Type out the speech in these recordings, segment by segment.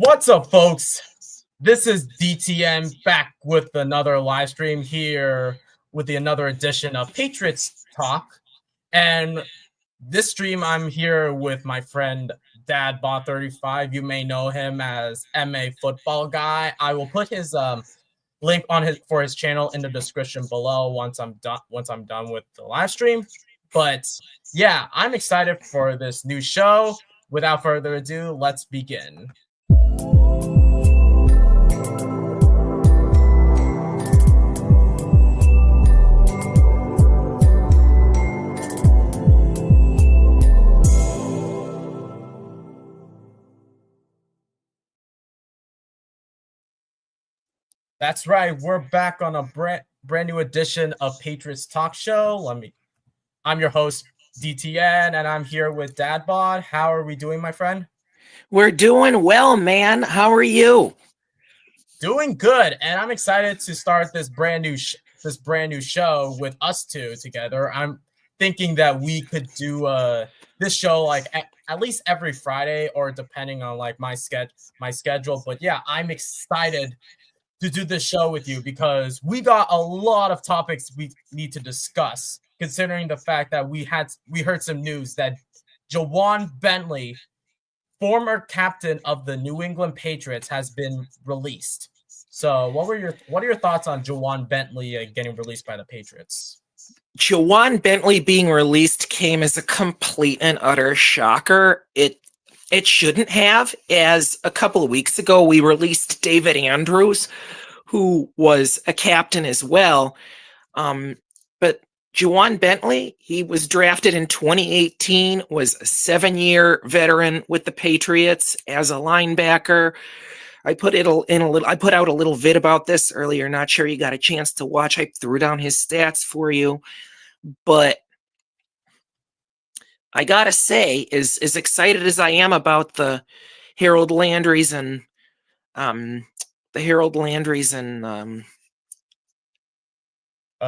What's up, folks? This is DTN back with another live stream here with another edition of Patriots Talk. And this stream, I'm here with my friend DadBod35. You may know him as MA Football Guy. I will put his link on his channel in the description below once I'm done with the live stream. But yeah, I'm excited for this new show. Without further ado, let's begin. That's right. We're back on a brand new edition of Patriots Talk Show. I'm your host, DTN, and I'm here with DadBod. How are we doing, my friend? We're doing well, man. How are you? Doing good, and I'm excited to start this brand new show with us two together. I'm thinking that we could do this show like at least every Friday, or depending on like my schedule. But yeah, I'm excited to do this show with you because we got a lot of topics we need to discuss, considering the fact that we heard some news that Ja'Whaun Bentley, former captain of the New England Patriots, has been released. So what are your thoughts on Ja'Whaun Bentley getting released by the Patriots? Ja'Whaun Bentley being released came as a complete and utter shocker. It shouldn't have, as a couple of weeks ago we released David Andrews, who was a captain as well. But Ja'Whaun Bentley, he was drafted in 2018, was a 7-year veteran with the Patriots as a linebacker. I put out a little vid about this earlier. Not sure you got a chance to watch. I threw down his stats for you, but I gotta say, as excited as I am about the Harold Landrys and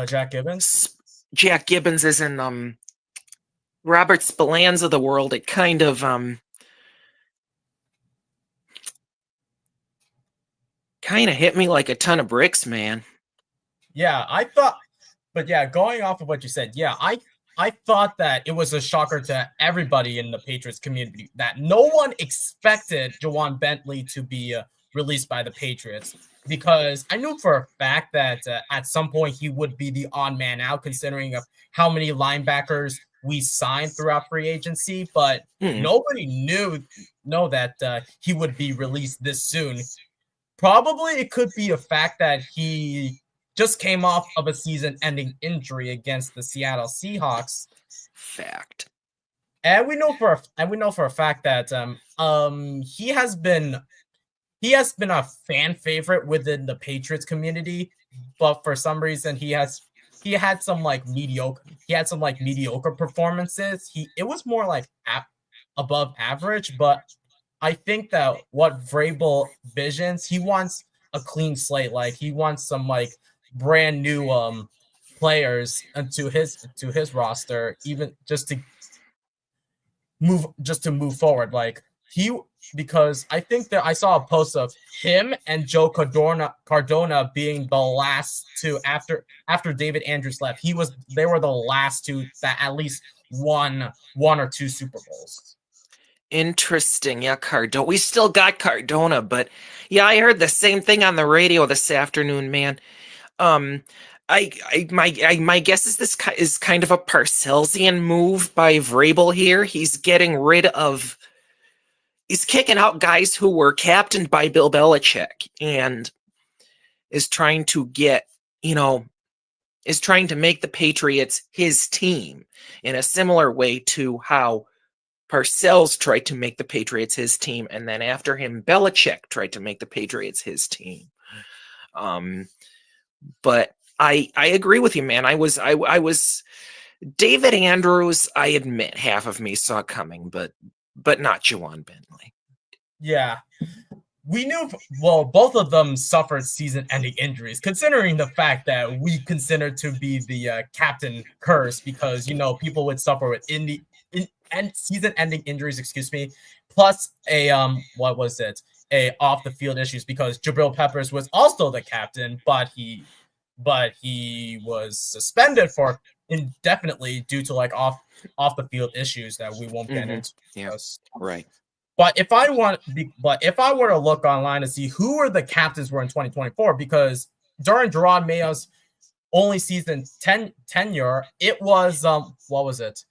Jack Gibbons. Jack Gibbons is in Robert Spillane of the world. It kind of hit me like a ton of bricks, man. Yeah, going off of what you said, yeah, I thought that it was a shocker to everybody in the Patriots community that no one expected Ja'Whaun Bentley to be released by the Patriots, because I knew for a fact that at some point he would be the odd man out, considering of how many linebackers we signed throughout free agency. But nobody knew that he would be released this soon. Probably it could be a fact that he just came off of a season-ending injury against the Seattle Seahawks. Fact. And we know for a fact that he has been a fan favorite within the Patriots community, but for some reason he had some mediocre performances. It was more like above average, but I think that what Vrabel visions, he wants a clean slate. Like, he wants some like brand new players into his roster, even just to move forward. Like, because I think that I saw a post of him and Joe Cardona being the last two after David Andrews left. They were the last two that at least won 1 or 2 Super Bowls. Interesting. Yeah, Cardona. We still got Cardona, but yeah, I heard the same thing on the radio this afternoon, man. My guess is this is kind of a Parcellsian move by Vrabel here. He's kicking out guys who were captained by Bill Belichick, and is trying to make the Patriots his team in a similar way to how Parcells tried to make the Patriots his team, and then after him, Belichick tried to make the Patriots his team. But I agree with you, man. I was David Andrews. I admit, half of me saw coming, but not Ja'Whaun Bentley. Yeah, we knew. Well, both of them suffered season-ending injuries, considering the fact that we considered to be the captain curse, because people would suffer with season-ending injuries. Plus a off the field issues because Jabril Peppers was also the captain, but he was suspended for indefinitely due to like off the field issues that we won't get into. Yeah, right. But if I were to look online to see who were the captains were in 2024, because during Gerard Mayo's only season tenure, it was what was it?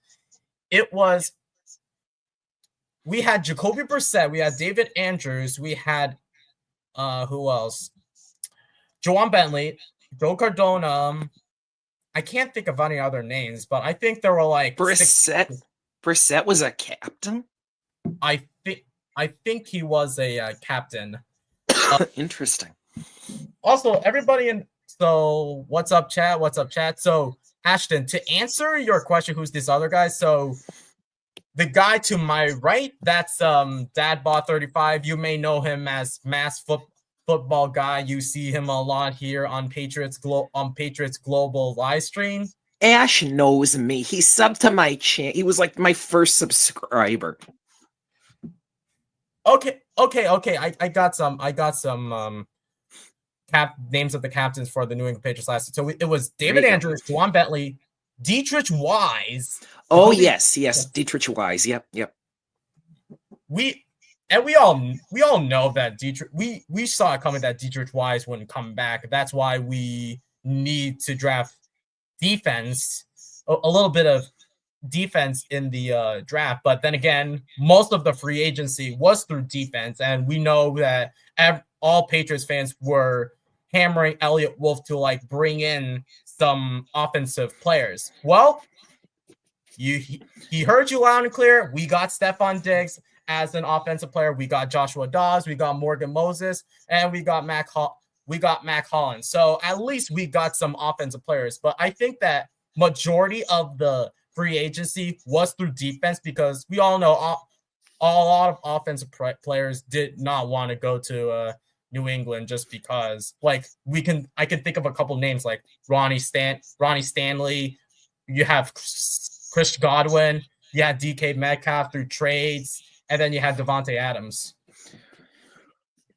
It was we had Jacoby Brissett, we had David Andrews, we had who else? Joanne Bentley, Joe Cardona. I can't think of any other names, but I think there were like Brissett. Brissett was a captain. I think he was a captain. Interesting. Also, everybody in so what's up, chat? What's up, chat? So Ashton, to answer your question, who's this other guy? So the guy to my right, that's DadBod35. You may know him as Mass Football Guy. You see him a lot here on Patriots Global live stream. Ash knows me. He subbed to my channel. He was like my first subscriber. Okay. I got some names of the captains for the New England Patriots last year. So it was David Andrews, Juwan Bentley, Dietrich Wise. Oh yes, Dietrich Wise. Yep. We all know that Dietrich. We saw it coming that Dietrich Wise wouldn't come back. That's why we need to draft defense, a little bit of defense in the draft. But then again, most of the free agency was through defense, and we know that all Patriots fans were hammering Elliott Wolf to like bring in some offensive players. Well, he heard you loud and clear. We got Stephon Diggs as an offensive player. We got Joshua Dawes. We got Morgan Moses, and we got Mac Hollins. So at least we got some offensive players. But I think that majority of the free agency was through defense because we all know a lot of offensive players did not want to go to New England just because, like, I can think of a couple names like Ronnie Stanley. You have Chris Godwin. You had DK Metcalf through trades, and then you had Devontae Adams.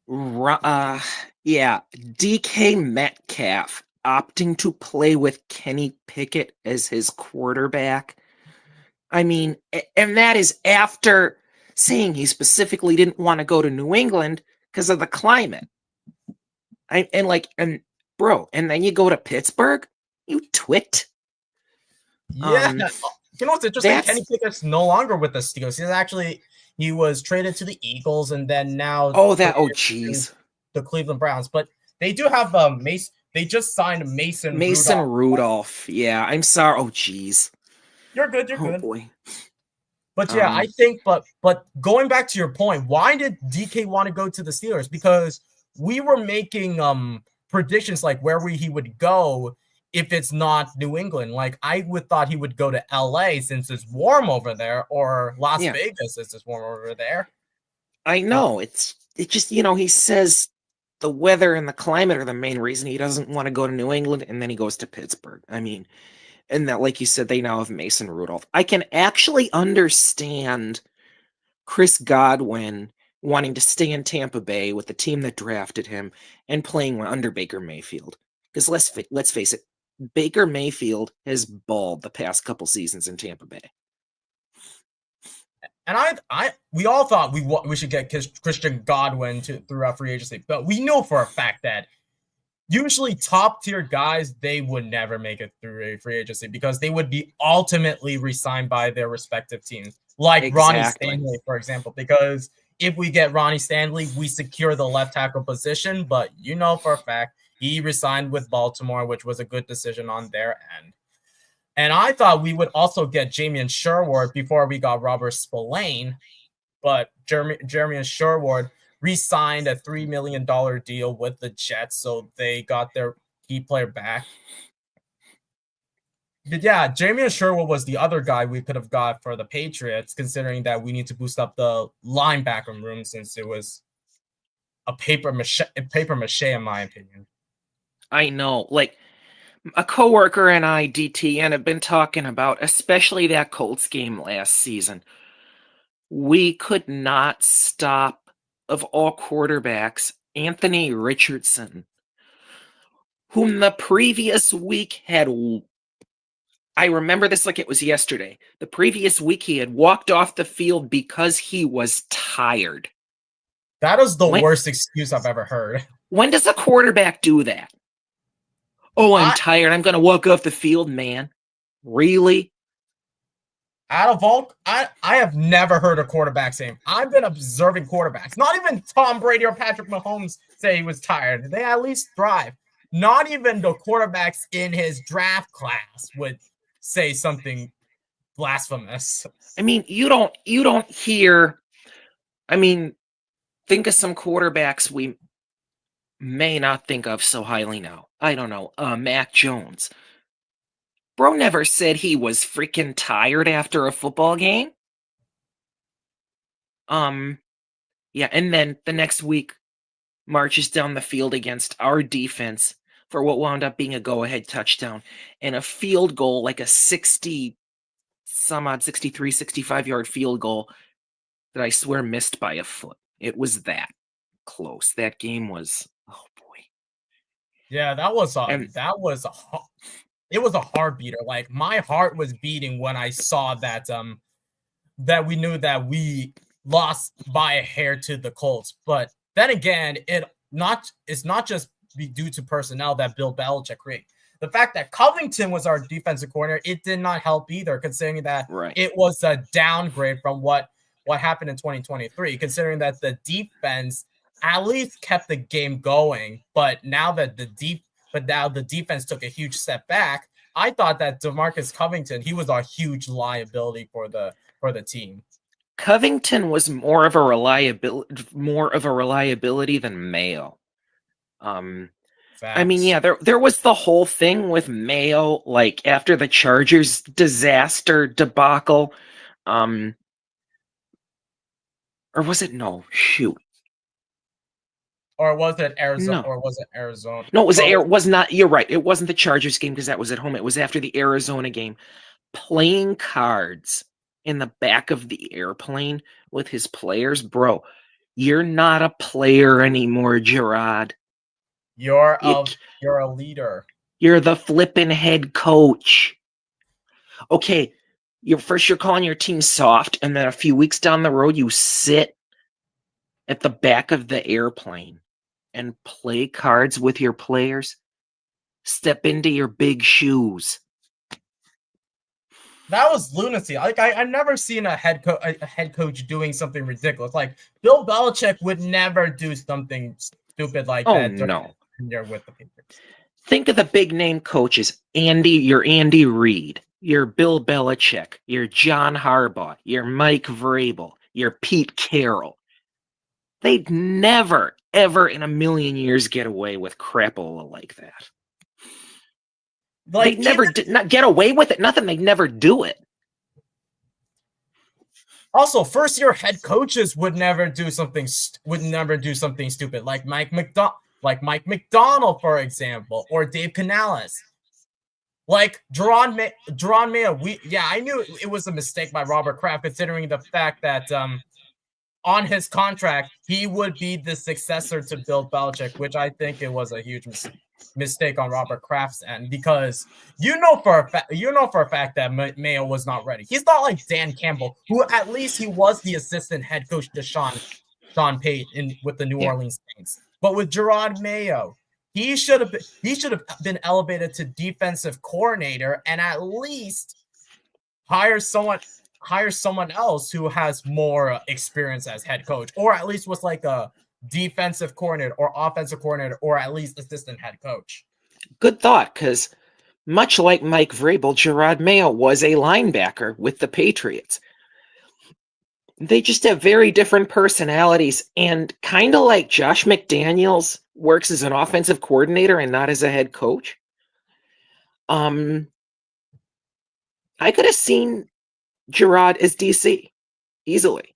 Yeah, DK Metcalf opting to play with Kenny Pickett as his quarterback. I mean, and that is after saying he specifically didn't want to go to New England because of the climate. And then you go to Pittsburgh, you twit. Yeah. You know what's interesting? Kenny Pickett's no longer with the Steelers. He was traded to the Eagles and then now jeez. The Cleveland Browns. But they do have they just signed Mason Rudolph. Yeah, I'm sorry. Oh jeez. You're good. You're good. Boy. But yeah, I think but going back to your point, why did DK want to go to the Steelers? Because we were making predictions like where he would go if it's not New England. Like I would thought he would go to LA since it's warm over there, or Las Vegas since it's warm over there. I know. It's just, he says the weather and the climate are the main reason he doesn't want to go to New England, and then he goes to Pittsburgh. I mean, and that, like you said, they now have Mason Rudolph. I can actually understand Chris Godwin wanting to stay in Tampa Bay with the team that drafted him and playing under Baker Mayfield. Because let's face it, Baker Mayfield has balled the past couple seasons in Tampa Bay. And we all thought we should get Christian Godwin through our free agency, but we know for a fact that usually top tier guys, they would never make it through a free agency because they would be ultimately re-signed by their respective teams, like Ronnie Stanley, for example. Because if we get Ronnie Stanley, we secure the left tackle position, but for a fact he resigned with Baltimore, which was a good decision on their end. And I thought we would also get Jamian Sherwood before we got Robert Spillane, but Jamian Sherwood re-signed a $3 million deal with the Jets, so they got their key player back. But yeah, Jamian Sherwood was the other guy we could have got for the Patriots, considering that we need to boost up the linebacker room since it was a paper mache in my opinion. I know, like a coworker and I, DTN, have been talking about, especially that Colts game last season. We could not stop of all quarterbacks, Anthony Richardson, whom the previous week had, I remember this like it was yesterday. The previous week he had walked off the field because he was tired. That is the worst excuse I've ever heard. When does a quarterback do that? Oh, I'm tired. I'm going to walk off the field, man. Really? Out of all, I have never heard a quarterback saying, I've been observing quarterbacks. Not even Tom Brady or Patrick Mahomes say he was tired. They at least thrive. Not even the quarterbacks in his draft class would say something blasphemous. I mean, you don't hear, I mean, think of some quarterbacks we may not think of so highly now. I don't know, Mac Jones. Bro never said he was freaking tired after a football game. Yeah, and then the next week marches down the field against our defense for what wound up being a go-ahead touchdown and a field goal, like a 63, 65-yard field goal that I swear missed by a foot. It was that close. That game was, oh boy. Yeah, it was a heart beater. Like, my heart was beating when I saw that that we knew that we lost by a hair to the Colts. But then again, it's not just due to personnel that Bill Belichick created. The fact that Covington was our defensive coordinator, it did not help either, considering that it was a downgrade from what happened in 2023, considering that the defense at least kept the game going. But now that the defense took a huge step back, I thought that DeMarcus Covington, he was a huge liability for the team. Covington was more of a reliability than Mayo. I mean, yeah, there was the whole thing with Mayo, like after the Chargers disaster debacle, or was it Or was it Arizona? No. Or was it Arizona? No, it was not. You're right. It wasn't the Chargers game because that was at home. It was after the Arizona game. Playing cards in the back of the airplane with his players, bro. You're not a player anymore, Gerard. You're a leader. You're the flippin' head coach. Okay, you're calling your team soft, and then a few weeks down the road, you sit at the back of the airplane and play cards with your players. Step into your big shoes. That was lunacy. Like, I've never seen a head coach doing something ridiculous. Like, Bill Belichick would never do something stupid like that. No. With the Patriots. Think of the big name coaches. You're Andy Reid. You're Bill Belichick. You're John Harbaugh. You're Mike Vrabel. You're Pete Carroll. They'd never, ever in a million years get away with crapola like that. Like, they'd never not get away with it. Nothing. They'd never do it. Also, first-year head coaches would never do something stupid, like Mike McDonald, for example, or Dave Canales. Like Jerron Mayo. I knew it was a mistake by Robert Kraft, considering the fact that on his contract he would be the successor to Bill Belichick, which I think it was a huge mistake on Robert Kraft's end, because you know for a fact that Mayo was not ready. He's not like Dan Campbell, who at least he was the assistant head coach to Sean Payton with the New Orleans Saints. But with Gerard Mayo, he should have been elevated to defensive coordinator and at least hire someone else who has more experience as head coach, or at least was like a defensive coordinator or offensive coordinator, or at least assistant head coach. Good thought, because much like Mike Vrabel, Gerard Mayo was a linebacker with the Patriots. They just have very different personalities, and kind of like Josh McDaniels works as an offensive coordinator and not as a head coach. I could have seen Gerard as DC easily.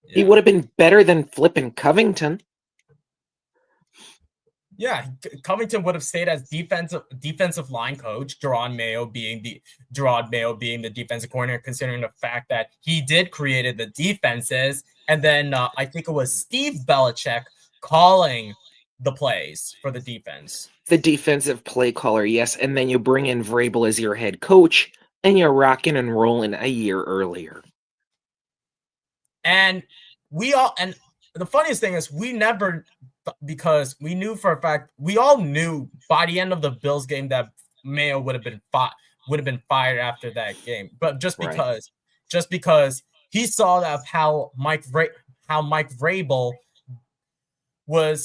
Yeah. He would have been better than flipping Covington. Yeah, Covington would have stayed as defensive line coach. Gerard Mayo being the defensive coordinator, considering the fact that he did created the defenses. and then I think it was Steve Belichick calling the plays for the defense. The defensive play caller, yes, and then you bring in Vrabel as your head coach, and you're rocking and rolling a year earlier. And the funniest thing is we never, because we knew for a fact, we all knew by the end of the Bills game that Mayo would have been fired after that game. But just because he saw that how Mike Vrabel was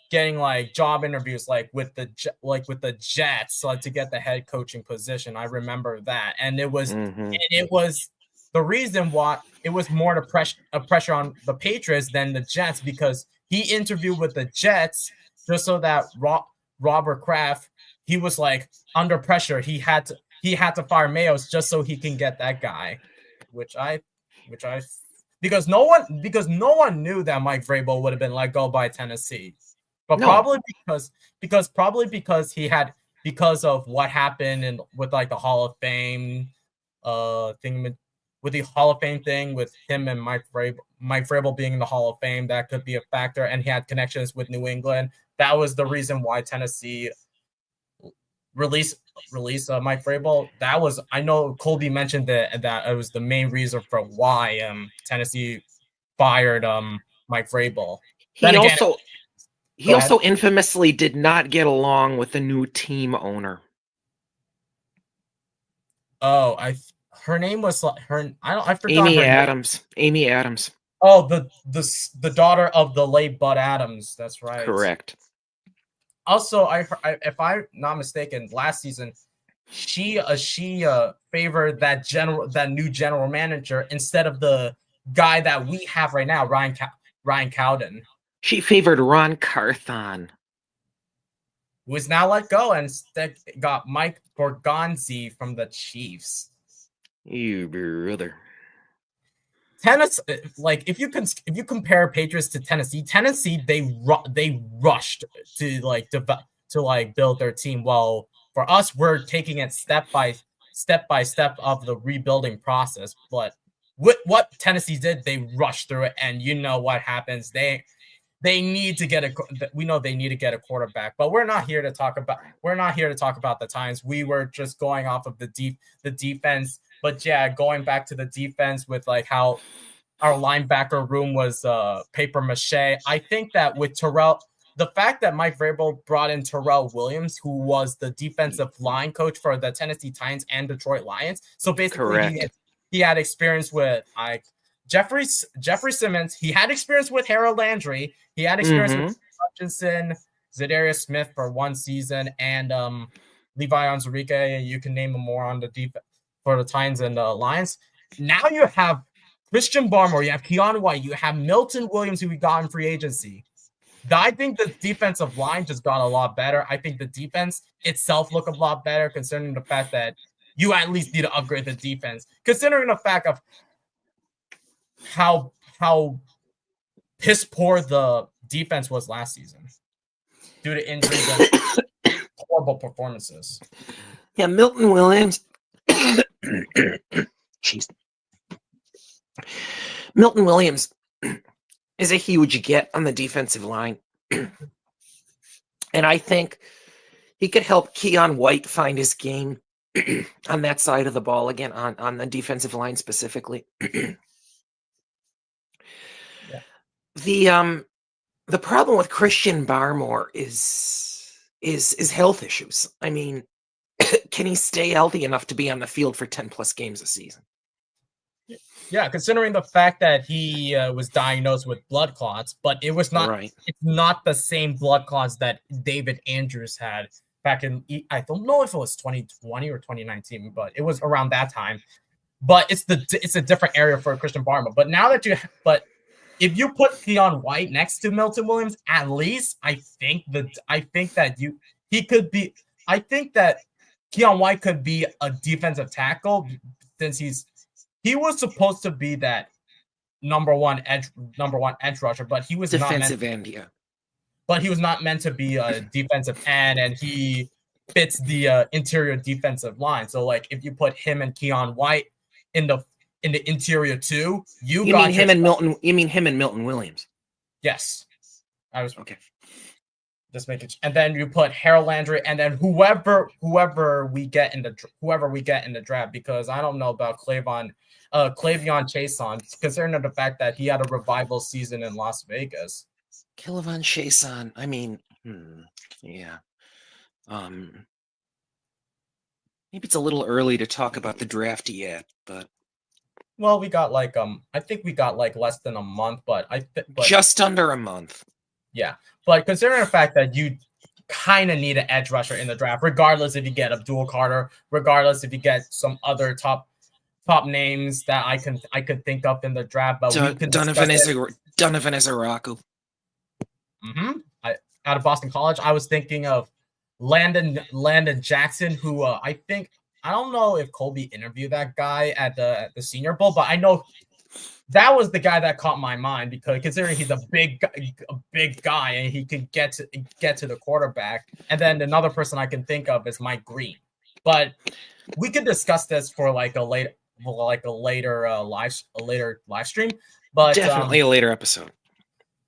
getting like job interviews with the Jets to get the head coaching position. I remember that, and it was the reason why it was more a pressure on the Patriots than the Jets, because he interviewed with the Jets just so that Robert Kraft, he was like under pressure. He had to fire Mayo just so he can get that guy, because no one knew that Mike Vrabel would have been let go by Tennessee, but probably because he had, because of what happened with like the Hall of Fame thing, with the Hall of Fame thing with him and Mike Vrabel being in the Hall of Fame, that could be a factor, and he had connections with New England. That was the reason why Tennessee release Mike Vrabel. That was, I know Colby mentioned that it was the main reason for why Tennessee fired Mike Vrabel. He also infamously did not get along with the new team owner. Oh, her name was I forgot. Amy Adams. Amy Adams. Oh, the daughter of the late Bud Adams. That's right. Correct. Also, if I'm not mistaken, last season she favored that new general manager instead of the guy that we have right now, Ryan Cowden. She favored Ron Carthon, who is now let go, and instead got Mike Borgonzi from the Chiefs. You brother. Tennessee, like if you compare Patriots to Tennessee, they rushed to build their team. Well, for us, we're taking it step by step of the rebuilding process. But with what Tennessee did, they rushed through it, and you know what happens. They need to get we know they need to get a quarterback, but we're not here to talk about the times. We were just going off of the defense. But yeah, going back to the defense with like how our linebacker room was paper mache. I think that with Terrell, the fact that Mike Vrabel brought in Terrell Williams, who was the defensive line coach for the Tennessee Titans and Detroit Lions, so basically he had experience with Jeffrey Simmons. He had experience with Harold Landry. He had experience with Hutchinson, Zadarius Smith for one season, and Levi Onwuzurike. You can name them more on the defense for the Titans and the Lions. Now you have Christian Barmore, you have Keon White, you have Milton Williams, who we got in free agency. I think the defensive line just got a lot better. I think the defense itself looked a lot better, considering the fact that you at least need to upgrade the defense, considering the fact of how piss poor the defense was last season due to injuries and horrible performances. Yeah, Milton Williams. Jeez. Milton Williams is a huge get on the defensive line. And I think he could help Keon White find his game on that side of the ball again, on the defensive line specifically. The problem with Christian Barmore is health issues. I mean, can he stay healthy enough to be on the field for 10 plus games a season? Yeah, considering the fact that he was diagnosed with blood clots, but it was not. Right. It's not the same blood clots that David Andrews had back in. I don't know if it was 2020 or 2019, but it was around that time. But it's a different area for Christian Barmore. But now that if you put Keon White next to Milton Williams, at least I think that Keon White could be a defensive tackle, since he was supposed to be that number one edge rusher, but he was defensive end, yeah. But he was not meant to be a defensive end, and he fits the interior defensive line. So like if you put him and Keon White in the in the interior too. You mean him and Milton? You mean him and Milton Williams? Yes, I was okay. Just make it, and then you put Harold Landry, and then whoever we get in the draft, because I don't know about Clavon Chason, considering the fact that he had a revival season in Las Vegas. Clavon Chason. I mean, yeah. Maybe it's a little early to talk about the draft yet, but well, we got like I think we got like less than a month, but just under a month. Yeah, but considering the fact that you kind of need an edge rusher in the draft, regardless if you get Abdul Carter, regardless if you get some other top names that I could think of in the draft, but Donovan Ezeraku. Out of Boston College, I was thinking of Landon Jackson, who I don't know if Colby interviewed that guy at the Senior Bowl, but I know that was the guy that caught my mind, because considering he's a big guy and he can get to the quarterback. And then another person I can think of is Mike Green. But we could discuss this for a later live stream. But definitely a later episode,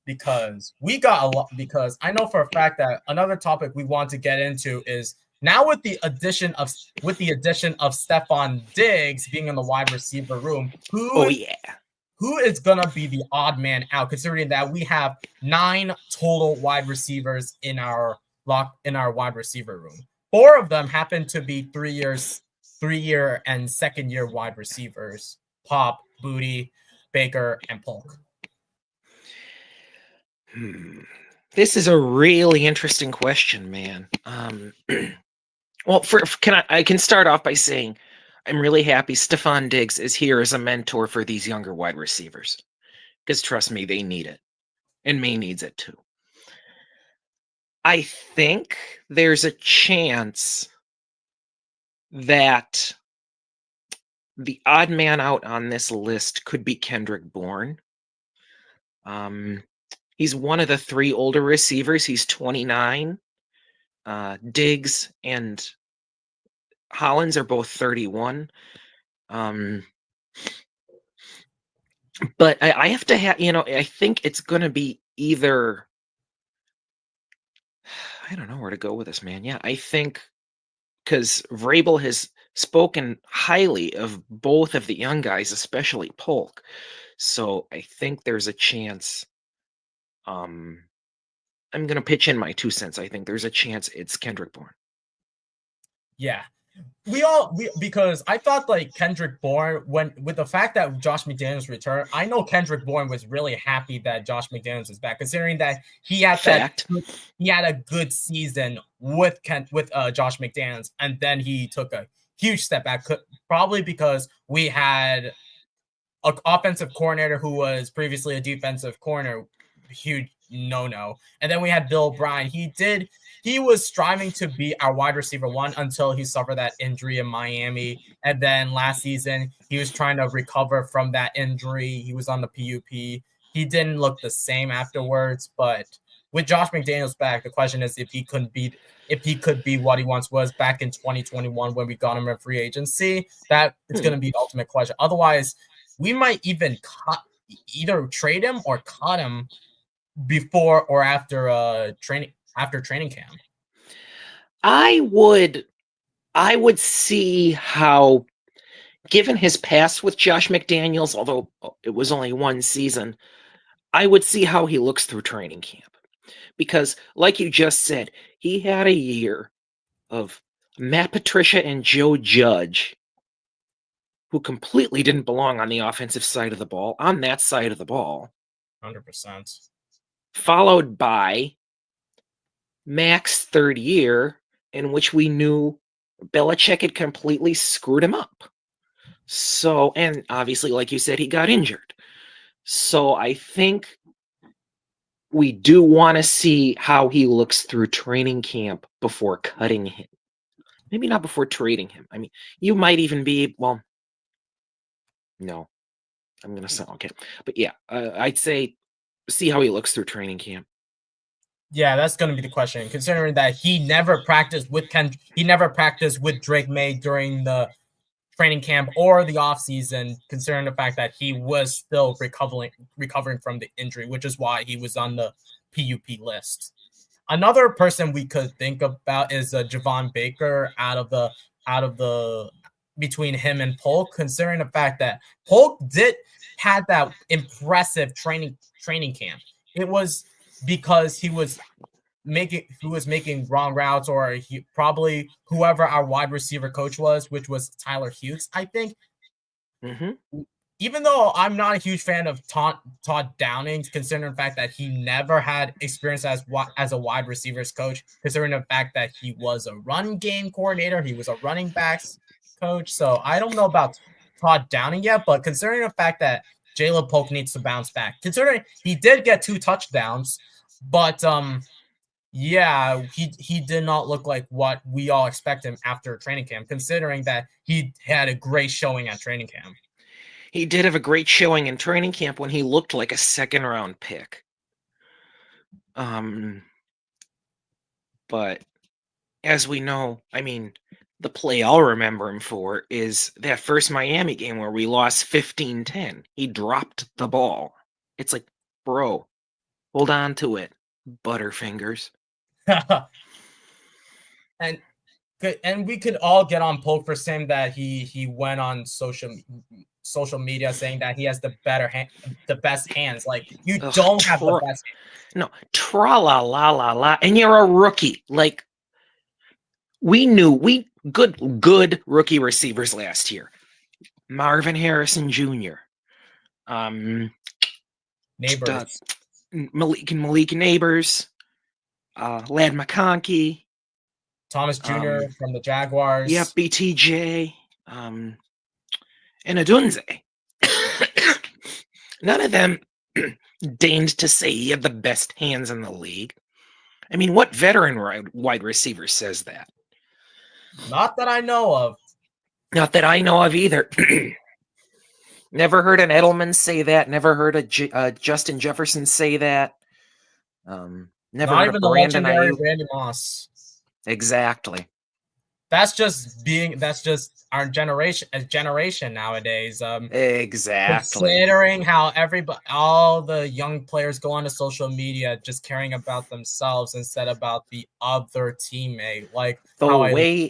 because we got a lot. Because I know for a fact that another topic we want to get into is now with the addition of Stephon Diggs being in the wide receiver room. Who is going to be the odd man out, considering that we have 9 total wide receivers in our wide receiver room. 4 of them happen to be 3-year and second-year wide receivers: Pop, Booty, Baker, and Polk. This is a really interesting question, man. Well, I can start off by saying I'm really happy Stephon Diggs is here as a mentor for these younger wide receivers, because trust me, they need it, and May needs it too. I think there's a chance that the odd man out on this list could be Kendrick Bourne. He's one of the 3 older receivers. He's 29. Diggs and Hollins are both 31. But I have to have, I think it's going to be either, I don't know where to go with this, man. Yeah, I think because Vrabel has spoken highly of both of the young guys, especially Polk. So I think there's a chance. I'm going to pitch in my 2 cents. I think there's a chance it's Kendrick Bourne. Yeah. Because I thought like Kendrick Bourne, with the fact that Josh McDaniels returned, I know Kendrick Bourne was really happy that Josh McDaniels is back, considering that he had a good season with Josh McDaniels, and then he took a huge step back, probably because we had an offensive coordinator who was previously a defensive coordinator, huge no, and then we had Bill O'Brien. He was striving to be our wide receiver 1 until he suffered that injury in Miami. And then last season, he was trying to recover from that injury. He was on the PUP. He didn't look the same afterwards. But with Josh McDaniels back, the question is if he could be what he once was back in 2021 when we got him in free agency. That it's going to be the ultimate question. Otherwise, we might even either trade him or cut him before or after training camp. I would see how, given his past with Josh McDaniels, although it was only 1 season, I would see how he looks through training camp. Because, like you just said, he had a year of Matt Patricia and Joe Judge, who completely didn't belong on the offensive side of the ball, on that side of the ball. 100%. Followed by Mac's 3rd year, in which we knew Belichick had completely screwed him up. So, and obviously, like you said, he got injured. So I think we do want to see how he looks through training camp before cutting him. Maybe not before trading him. I mean, you might even be, well, no, I'm going to say, okay. But yeah, I'd say see how he looks through training camp. Yeah, that's going to be the question, considering that he never practiced with Drake May during the training camp or the offseason, considering the fact that he was still recovering from the injury, which is why he was on the PUP list. Another person we could think about is Javon Baker out of the between him and Polk, considering the fact that Polk had that impressive training camp. It was because he was making wrong routes, or he probably whoever our wide receiver coach was, which was Tyler Hughes, I think. Even though I'm not a huge fan of Todd Downing, considering the fact that he never had experience as a wide receivers coach, considering the fact that he was a run game coordinator, he was a running backs coach. So I don't know about Todd Downing yet, but considering the fact that Jalen Polk needs to bounce back, considering he did get 2 touchdowns, but yeah, he did not look like what we all expect him after training camp, considering that he had a great showing at training camp. He did have a great showing in training camp when he looked like a second-round pick. But as we know, I mean, the play I'll remember him for is that first Miami game where we lost 15-10. He dropped the ball. It's like, bro, hold on to it, Butterfingers. And we could all get on Polk for saying that he went on social media saying that he has the best hands. Like, you don't have the best hands. No, tra-la-la-la-la, and you're a rookie. Like, we knew good rookie receivers last year. Marvin Harrison Jr. Neighbors. Malik Neighbors. Lad McConkey. Thomas Jr. from the Jaguars. Yep, BTJ. And Adunze. None of them deigned to say he had the best hands in the league. I mean, what veteran wide receiver says that? Not that I know of. Not that I know of either. Never heard an Edelman say that. Never heard a Justin Jefferson say that. Never Not heard even of the Brandon legendary Ayuk. Randy Moss. Exactly. That's just our generation nowadays. Exactly. Considering how all the young players go onto social media just caring about themselves instead about the other teammate. Like the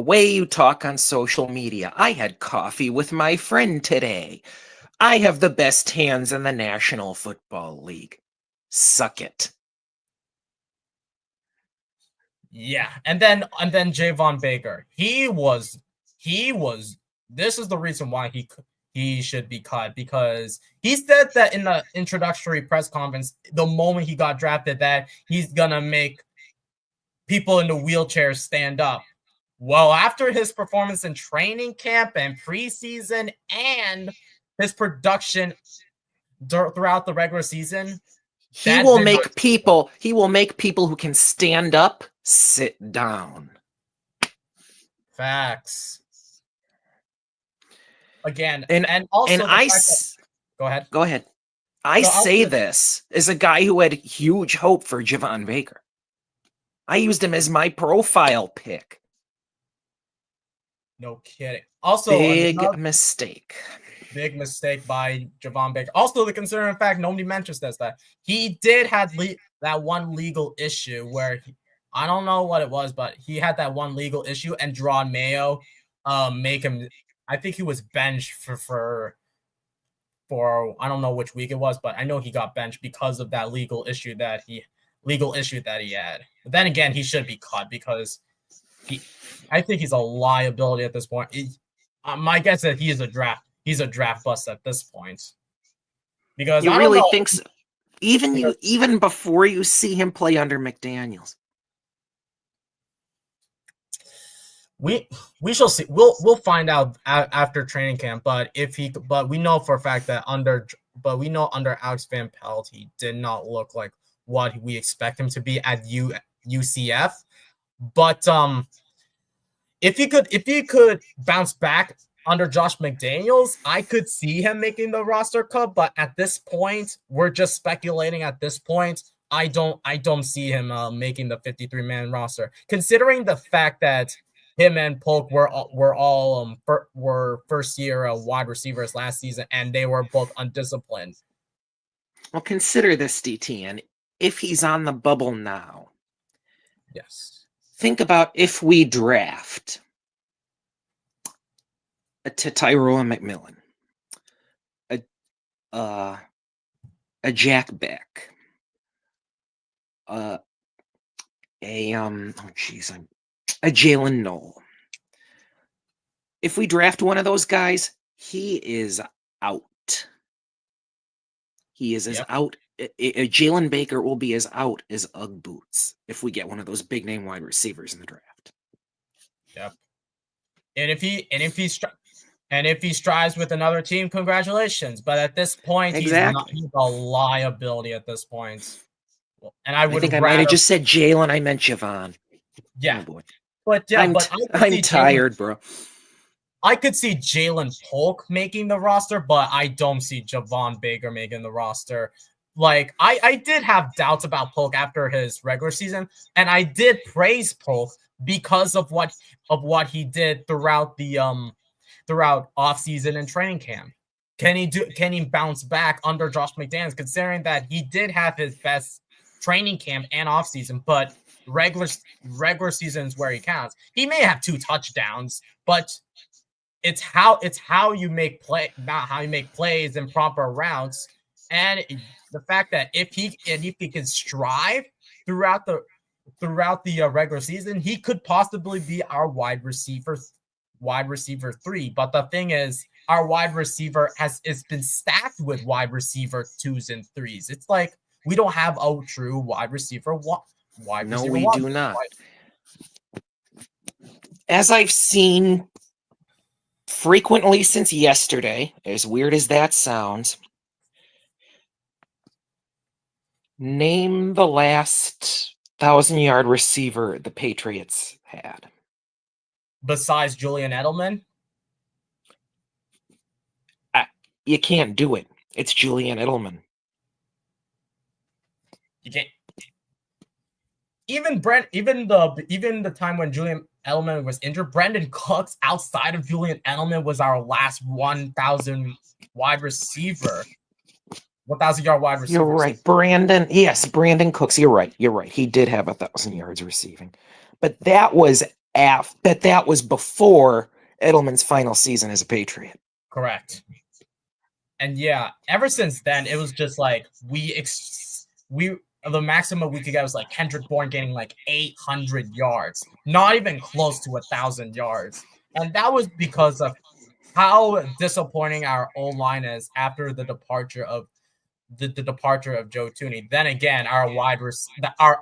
way you talk on social media. I had coffee with my friend today. I have the best hands in the National Football League. Suck it. Yeah, and then Javon Baker. He was. This is the reason why he should be cut, because he said that in the introductory press conference, the moment he got drafted, that he's gonna make people in the wheelchairs stand up. Well, after his performance in training camp and preseason and his production throughout the regular season, he will make people who can stand up sit down. Facts. Again, go ahead. I say this as a guy who had huge hope for Javon Baker. I used him as my profile pick. No kidding. Also, big mistake by Javon Baker. Also, the considering fact nobody mentions this, that he did have that one legal issue where I don't know what it was, but he had that one legal issue, and Drawn Mayo make him. I think he was benched for I don't know which week it was, but I know he got benched because of that legal issue that he had. But then again, he should be cut because I think he's a liability at this point. My guess is that he's a draft bust at this point. Because you really think so? Even before you see him play under McDaniels. We shall see. We'll find out after training camp. But we know for a fact that under Alex Van Pelt, he did not look like what we expect him to be at UCF. But if he could bounce back under Josh McDaniels, I could see him making the roster cut. But at this point, we're just speculating. At this point, I don't see him making the 53-man roster, considering the fact that him and Polk were first year wide receivers last season, and they were both undisciplined. Well, consider this, DTN. If he's on the bubble now, yes, think about if we draft a Tyrone McMillan, a Jack Beck, a Jalen Knoll. If we draft one of those guys, he is out. He is as out. Jalen Baker will be as out as Ugg boots if we get one of those big name wide receivers in the draft. Yep. And if he strives with another team, congratulations. But at this point, he's a liability at this point. And I think I might have just said Jalen. I meant Javon. Yeah, oh boy. But yeah, I'm tired, bro. I could see Jalen Polk making the roster, but I don't see Javon Baker making the roster. Like I did have doubts about Polk after his regular season, and I did praise Polk because of what he did throughout the offseason and training camp. Can he bounce back under Josh McDaniels, considering that he did have his best training camp and offseason, but regular seasons where he counts. He may have 2 touchdowns, but it's how you make not how you make plays and proper routes, and the fact that if he can strive throughout the regular season, he could possibly be our wide receiver 3. But the thing is, our wide receiver it's been stacked with wide receiver 2s and 3s. It's like we don't have a true wide receiver. No, we do not. As I've seen frequently since yesterday, as weird as that sounds, name the last 1,000-yard receiver the Patriots had. Besides Julian Edelman? You can't do it. It's Julian Edelman. You can't. Even the time when Julian Edelman was injured, Brandon Cooks outside of Julian Edelman was our last 1,000 wide receiver. 1,000-yard wide receiver. You're right. Brandon Cooks. You're right. He did have 1,000 yards receiving. But that was before Edelman's final season as a Patriot. Correct. And yeah, ever since then, it was just like the maximum we could get was like Kendrick Bourne getting like 800 yards, not even close to 1,000 yards. And that was because of how disappointing our O-line is after the departure of Joe Thuney. Then again, our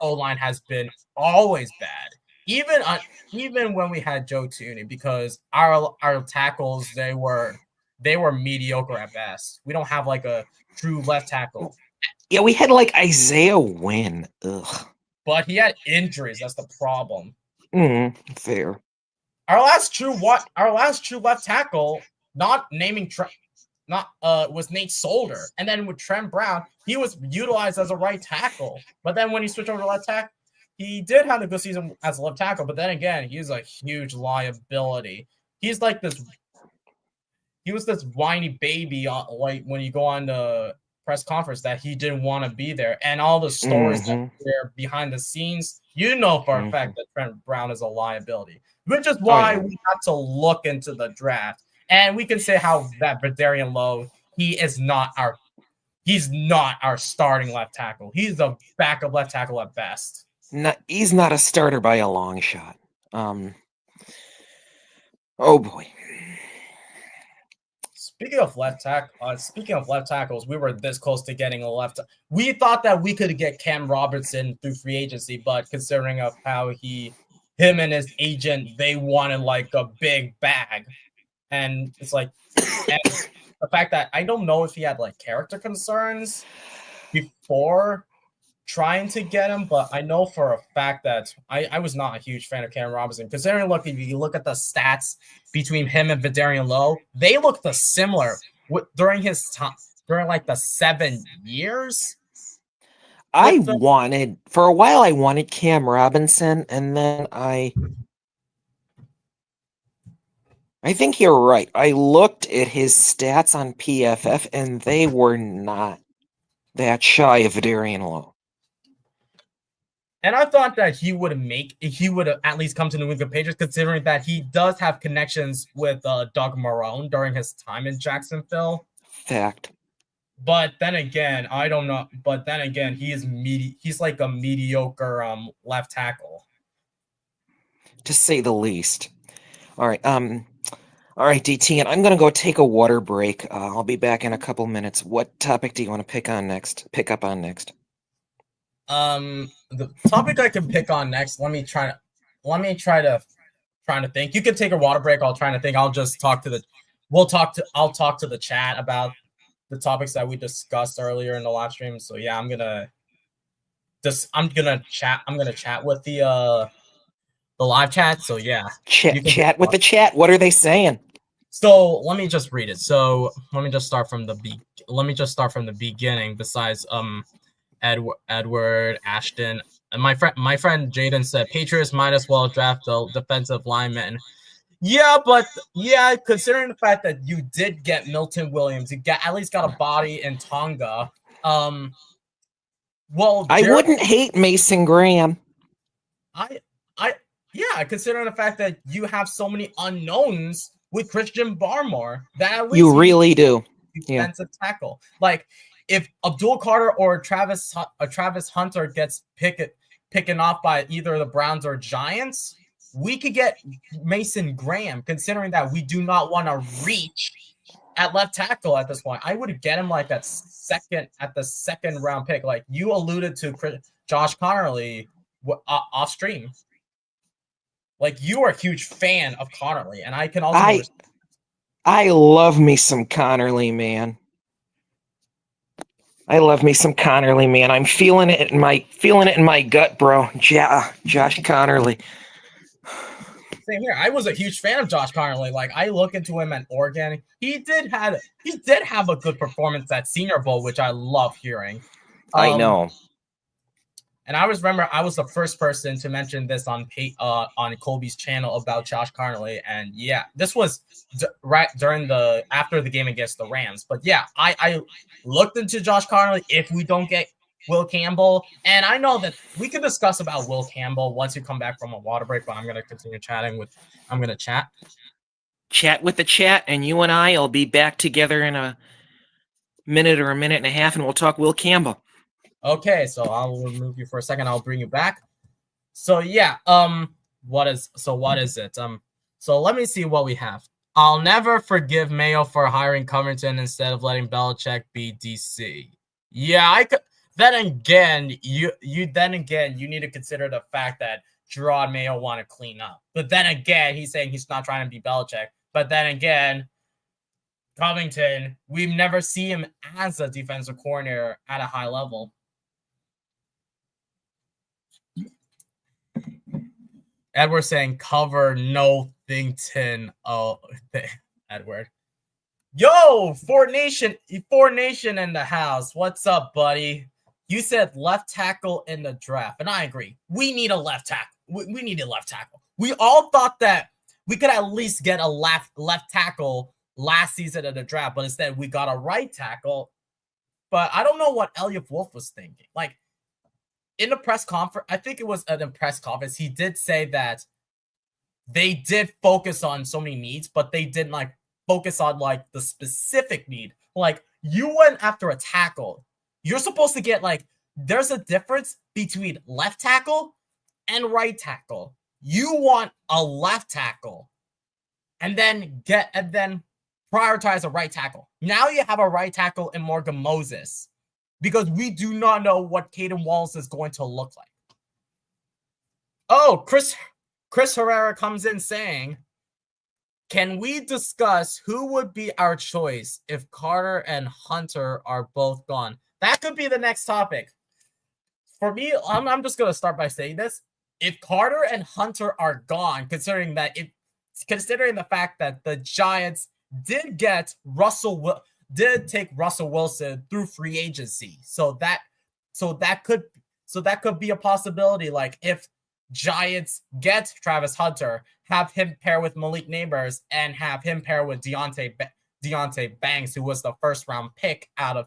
O-line has been always bad, even when we had Joe Thuney, because our tackles they were mediocre at best. We don't have like a true left tackle. Yeah, we had like Isaiah Wynn. Ugh. But he had injuries. That's the problem. Fair. Our last true left tackle, not naming was Nate Solder, and then with Trent Brown, he was utilized as a right tackle. But then when he switched over to left tackle, he did have a good season as a left tackle. But then again, he's a huge liability. He's like this. He was this whiny baby, like when you go on the press conference that he didn't want to be there, and all the stories that were behind the scenes, for a fact that Trent Brown is a liability, which is why we have to look into the draft, and we can say how that Vederian Lowe, he's not our starting left tackle. He's a backup left tackle at best. He's not a starter by a long shot. Oh boy. Speaking of left tackles, we were this close to getting a left. We thought that we could get Cam Robertson through free agency, but considering of how him and his agent, they wanted like a big bag, and it's like, and the fact that I don't know if he had like character concerns before trying to get him, but I know for a fact that I was not a huge fan of Cam Robinson. Considering, look, if you look at the stats between him and Vederian Lowe, they looked similar during his time, during like the 7 years. For a while I wanted Cam Robinson, and then I I think you're right. I looked at his stats on PFF, and they were not that shy of Darian Lowe. And I thought that he would at least come to New England Patriots, considering that he does have connections with Doug Marrone during his time in Jacksonville. Fact. But then again, I don't know. But then again, he's like a mediocre left tackle, to say the least. All right, DTN, I'm gonna go take a water break. I'll be back in a couple minutes. What topic do you want to pick up on next? The topic I can pick on next. Let me try to think. You can take a water break. I'll try to think. I'll talk to the chat about the topics that we discussed earlier in the live stream. So yeah, I'm gonna chat with the live chat. So yeah, chat with the chat. What are they saying? So let me just read it. So let me just start from the beginning. Besides Edward Ashton, and my friend Jaden said Patriots might as well draft the defensive lineman. Yeah, but yeah, considering the fact that you did get Milton Williams, you at least got a body in Tonga. Well, I wouldn't hate Mason Graham. Yeah, considering the fact that you have so many unknowns with Christian Barmore, that at least you really do. Defensive tackle. Like if Abdul Carter or Travis Hunter gets picking off by either the Browns or Giants, we could get Mason Graham, considering that we do not want to reach at left tackle at this point. I would get him like at the second round pick. Like you alluded to Josh Connerly off stream. Like you are a huge fan of Connerly, and I can also I love me some Connerly, man. I love me some Connerly, man. I'm feeling it in my gut, bro. Josh Connerly. Same here. I was a huge fan of Josh Connerly. Like I look into him at Oregon. He did have a good performance at Senior Bowl, which I love hearing. I know. And I remember I was the first person to mention this on Colby's channel about Josh Connerly. And yeah, this was right after the game against the Rams. But yeah, I looked into Josh Connerly if we don't get Will Campbell. And I know that we can discuss about Will Campbell once you come back from a water break, but I'm going to continue I'm going to chat. Chat with the chat, and you and I will be back together in a minute or a minute and a half, and we'll talk Will Campbell. Okay, so I'll remove you for a second. I'll bring you back. So yeah, what is it? So let me see what we have. I'll never forgive Mayo for hiring Covington instead of letting Belichick be DC. Yeah, I could. Then again, you need to consider the fact that Gerard Mayo want to clean up. But then again, he's saying he's not trying to be Belichick. But then again, Covington, we've never seen him as a defensive coordinator at a high level. Edward saying cover Nothington. Oh, Edward. Yo, Fort Nation in the house. What's up, buddy? You said left tackle in the draft, and I agree. We need a left tackle. We need a left tackle. We all thought that we could at least get a left tackle last season in the draft, but instead we got a right tackle. But I don't know what Elliot Wolf was thinking. Like, in the press conference, I think it was at a press conference, he did say that they did focus on so many needs, but they didn't like focus on like the specific need. Like you went after a tackle. You're supposed to get like, there's a difference between left tackle and right tackle. You want a left tackle and then prioritize a right tackle. Now you have a right tackle in Morgan Moses, because we do not know what Caden Wallace is going to look like. Oh, Chris Herrera comes in saying, can we discuss who would be our choice if Carter and Hunter are both gone? That could be the next topic. For me, I'm just going to start by saying this. If Carter and Hunter are gone, considering the fact that the Giants did take Russell Wilson through free agency. So that could be a possibility. Like if Giants get Travis Hunter, have him pair with Malik Neighbors, and have him pair with Deontay Banks, who was the first round pick in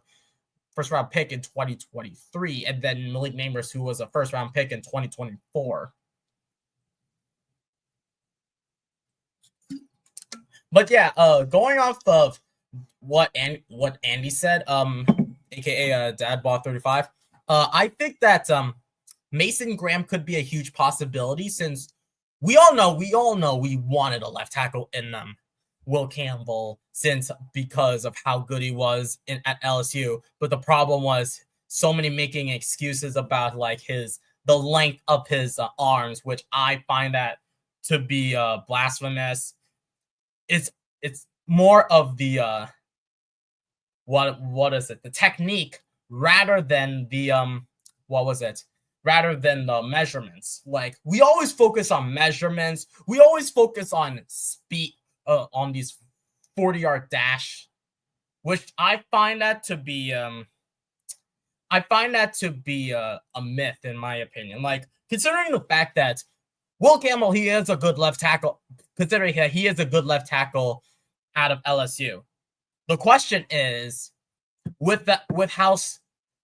2023, and then Malik Neighbors, who was a first round pick in 2024. But yeah, going off of what Andy said, aka DadBod35, I think that Mason Graham could be a huge possibility, since we all know we wanted a left tackle in Will Campbell, because of how good he was at LSU. But the problem was so many making excuses about like the length of his arms, which I find that to be blasphemous. It's more of the what is it? The technique rather than the rather than the measurements. Like, we always focus on measurements. We always focus on speed on these 40-yard dash, which I find that to be a myth, in my opinion. Like, considering the fact that Will Campbell, he is a good left tackle, considering that he is a good left tackle out of LSU. The question is, with how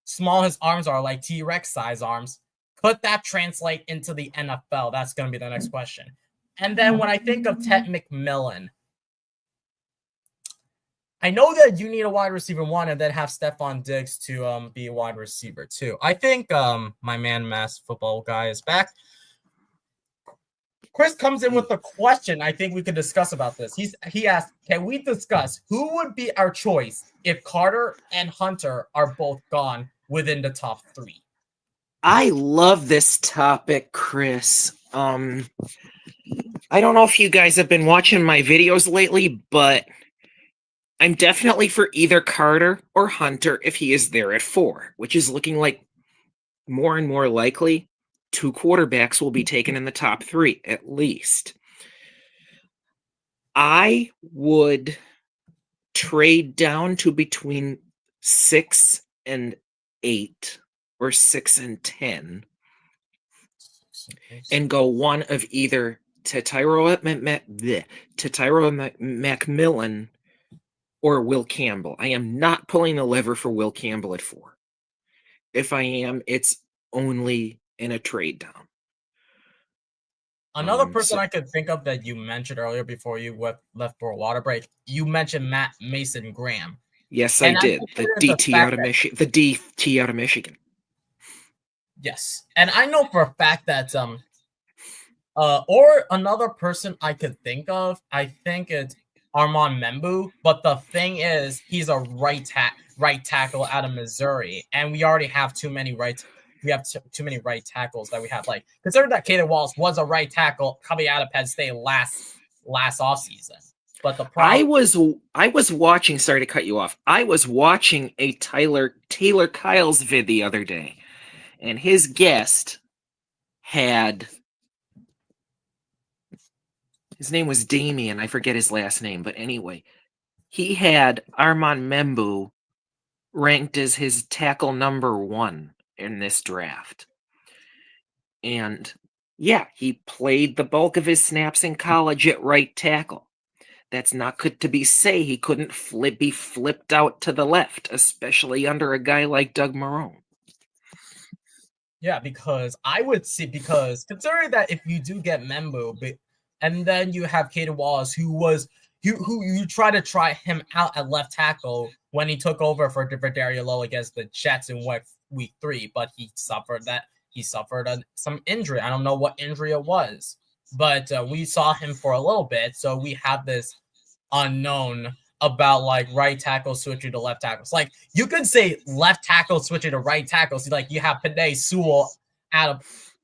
small his arms are, like T-Rex size arms, could that translate into the NFL? That's going to be the next question. And then when I think of Ted McMillan, I know that you need a wide receiver 1 and then have Stephon Diggs to be a wide receiver 2. I think my man, Mass Football Guy, is back. Chris comes in with a question I think we could discuss about this. He asked, can we discuss who would be our choice if Carter and Hunter are both gone within the top 3? I love this topic, Chris. I don't know if you guys have been watching my videos lately, but I'm definitely for either Carter or Hunter if he is there at 4, which is looking like more and more likely. 2 quarterbacks will be taken in the top 3, at least. I would trade down to between 6 and 8 or 6 and 10 and go one of either Tatiro McMillan or Will Campbell. I am not pulling the lever for Will Campbell at 4. If I am, it's only in a trade down. Another person I could think of that you mentioned earlier before you left for a water break, you mentioned Mason Graham. Yes, I did. The DT out of Michigan. Yes. And I know for a fact that or another person I could think of, I think it's Armand Membu, but the thing is, he's a right tackle out of Missouri, and we already have too many too many right tackles that we have. Like, consider that Caden Wallace was a right tackle coming out of Penn State last offseason. But the problem I was watching, sorry to cut you off. I was watching a Taylor Kyle's vid the other day, and his guest had, his name was Damien, I forget his last name, but anyway, he had Armand Membu ranked as his tackle number 1 in this draft. And yeah, he played the bulk of his snaps in college at right tackle. That's not good to be say he couldn't be flipped out to the left, especially under a guy like Doug Marrone. Yeah, because considering that if you do get Membu, and then you have Caden Wallace, who you try him out at left tackle when he took over for Dario Lowe against the Jets in week 3, but he suffered some injury. I don't know what injury it was, but we saw him for a little bit, so we have this unknown about like right tackle switching to left tackles. Like, you could say left tackle switching to right tackles. Like, you have Penei Sewell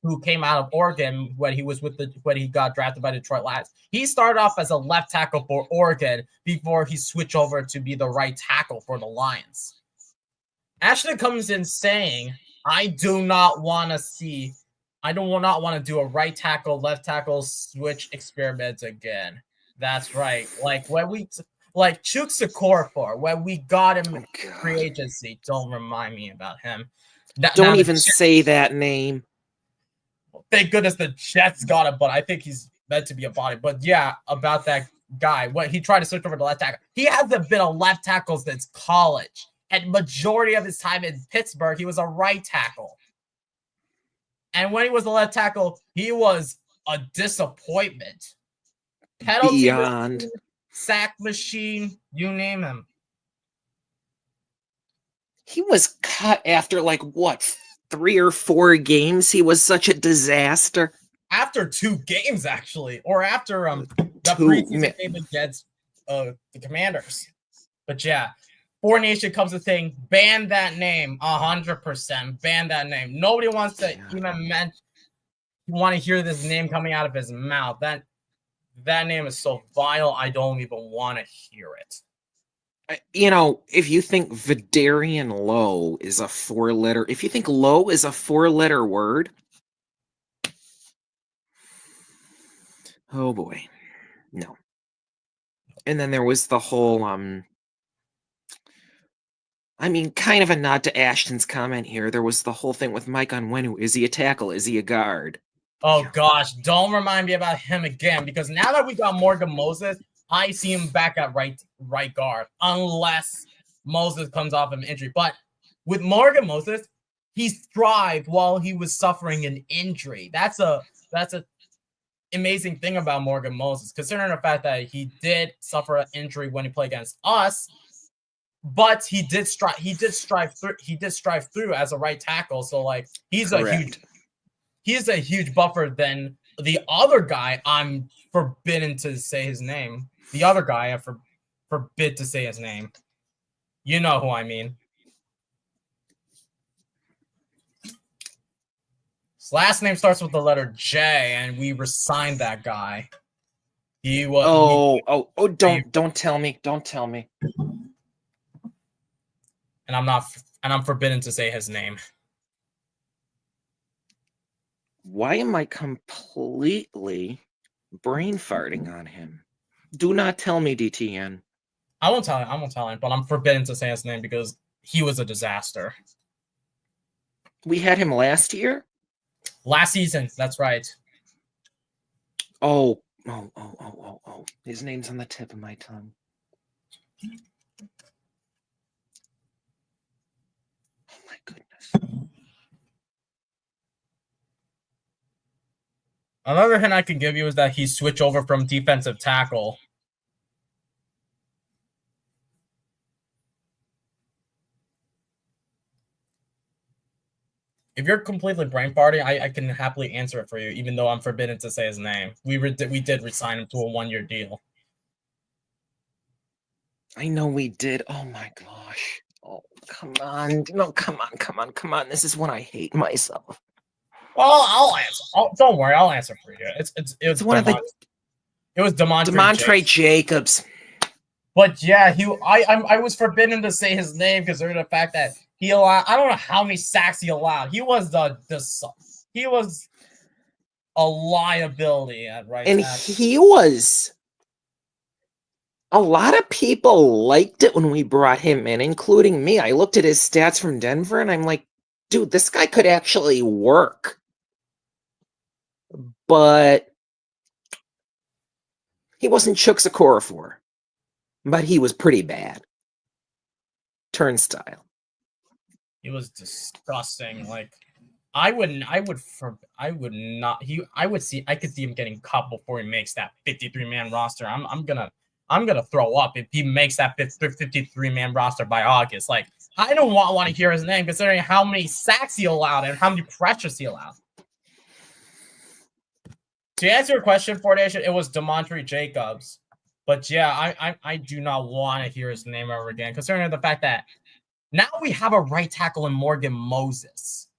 who came out of Oregon when he got drafted by Detroit Lions. He started off as a left tackle for Oregon before he switched over to be the right tackle for the Lions. Ashton comes in saying, I do not want to do a right tackle, left tackle switch experiment again. That's right. Like Chuk Sakorafor, when we got him free agency. Don't remind me about him. Don't even say that name. Thank goodness the Jets got him, but I think he's meant to be a body. But yeah, about that guy, what he tried to switch over to left tackle. He hasn't been a left tackle since college. And majority of his time in Pittsburgh, he was a right tackle. And when he was a left tackle, he was a disappointment. Penalty Beyond. machine, sack machine, you name him. He was cut after like what, 3 or 4 games? He was such a disaster. After 2 games, actually, or after the 2 preseason game against the Commanders. But yeah, Four Nation comes to saying ban that name 100%. Ban that name. Nobody wants to even want to hear this name coming out of his mouth. That name is so vile. I don't even want to hear it. You know, if you think Vidarian Low is a 4-letter, if you think low is a 4-letter word, oh boy, no. And then there was the whole, I mean, kind of a nod to Ashton's comment here. There was the whole thing with Mike Onwenu. Is he a tackle? Is he a guard? Oh gosh, don't remind me about him again, because now that we got Morgan Moses, I see him back at right guard, unless Moses comes off of an injury. But with Morgan Moses, he thrived while he was suffering an injury. That's a amazing thing about Morgan Moses, considering the fact that he did suffer an injury when he played against us, but he did strive through as a right tackle. So like he's Correct. a huge buffer than the other guy. I'm forbidden to say his name. The other guy I forbid to say his name. You know who I mean. His last name starts with the letter J, and we resigned that guy. He was. Don't tell me. Don't tell me. And I'm forbidden to say his name. Why am I completely brain farting on him? Do not tell me, DTN. I won't tell him, but I'm forbidden to say his name because he was a disaster. We had him last year? Last season, that's right. Oh. His name's on the tip of my tongue. Oh my goodness. Another hint I can give you is that he switched over from defensive tackle. If you're completely brain farting, I can happily answer it for you, even though I'm forbidden to say his name. We did resign him to a 1-year deal. I know we did. Oh my gosh. Oh, come on. No, come on. This is when I hate myself. Well, I'll answer. Don't worry, I'll answer for you. It's one of the. It was Demontre Jacobs. But yeah, I was forbidden to say his name because of the fact that he allowed. I don't know how many sacks he allowed. He was he was a liability at right. And he was. A lot of people liked it when we brought him in, including me. I looked at his stats from Denver, and I'm like, dude, this guy could actually work. But he wasn't Chuck Okorafor. But he was pretty bad. Turnstile. He was disgusting. Like I could see him getting cut before he makes that 53-man roster. I'm gonna throw up if he makes that 53-man roster by August. Like I don't want to hear his name, considering how many sacks he allowed and how many pressures he allowed. To answer your question, Nation, it was Demontre Jacobs. But yeah, I do not want to hear his name ever again, considering the fact that now we have a right tackle in Morgan Moses.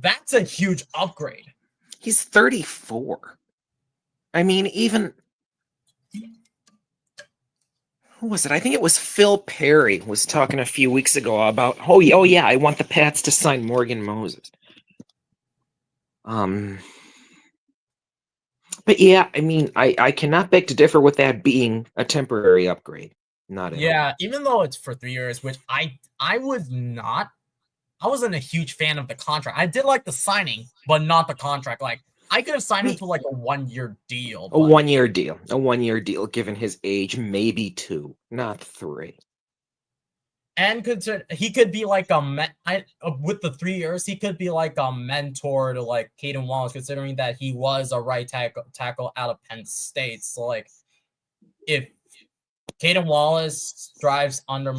That's a huge upgrade. He's 34. I mean, even... Who was it? I think it was Phil Perry was talking a few weeks ago about, oh yeah, I want the Pats to sign Morgan Moses. But yeah, I mean, I cannot beg to differ with that being a temporary upgrade. Not at all. Even though it's for 3 years, which I would not I wasn't a huge fan of the contract. I did like the signing, but not the contract. Like I could have signed him to like a 1-year deal. A 1-year deal. A 1-year deal, given his age, maybe 2, not 3. And he could be like with the 3 years, he could be like a mentor to like Caden Wallace, considering that he was a right tackle out of Penn State. So like, if Caden Wallace drives under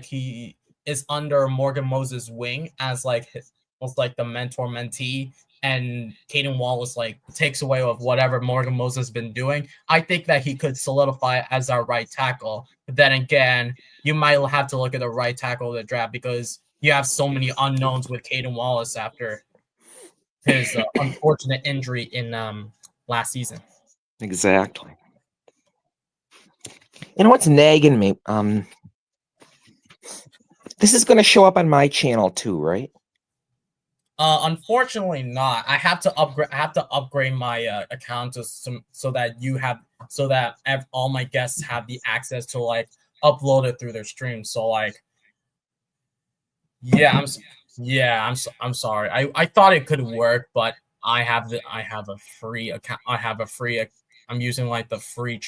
he is under Morgan Moses' wing as like the mentor mentee, and Caden Wallace like takes away with whatever Morgan Moses has been doing, I think that he could solidify as our right tackle. But then again, you might have to look at the right tackle of the draft because you have so many unknowns with Caden Wallace after his unfortunate injury in last season. Exactly. You know what's nagging me? This is going to show up on my channel too, right? Unfortunately not. I have to upgrade my account so that all my guests have the access to like upload it through their stream. So like, yeah, I'm sorry. I thought it could work, but I have a free account. I'm using like the free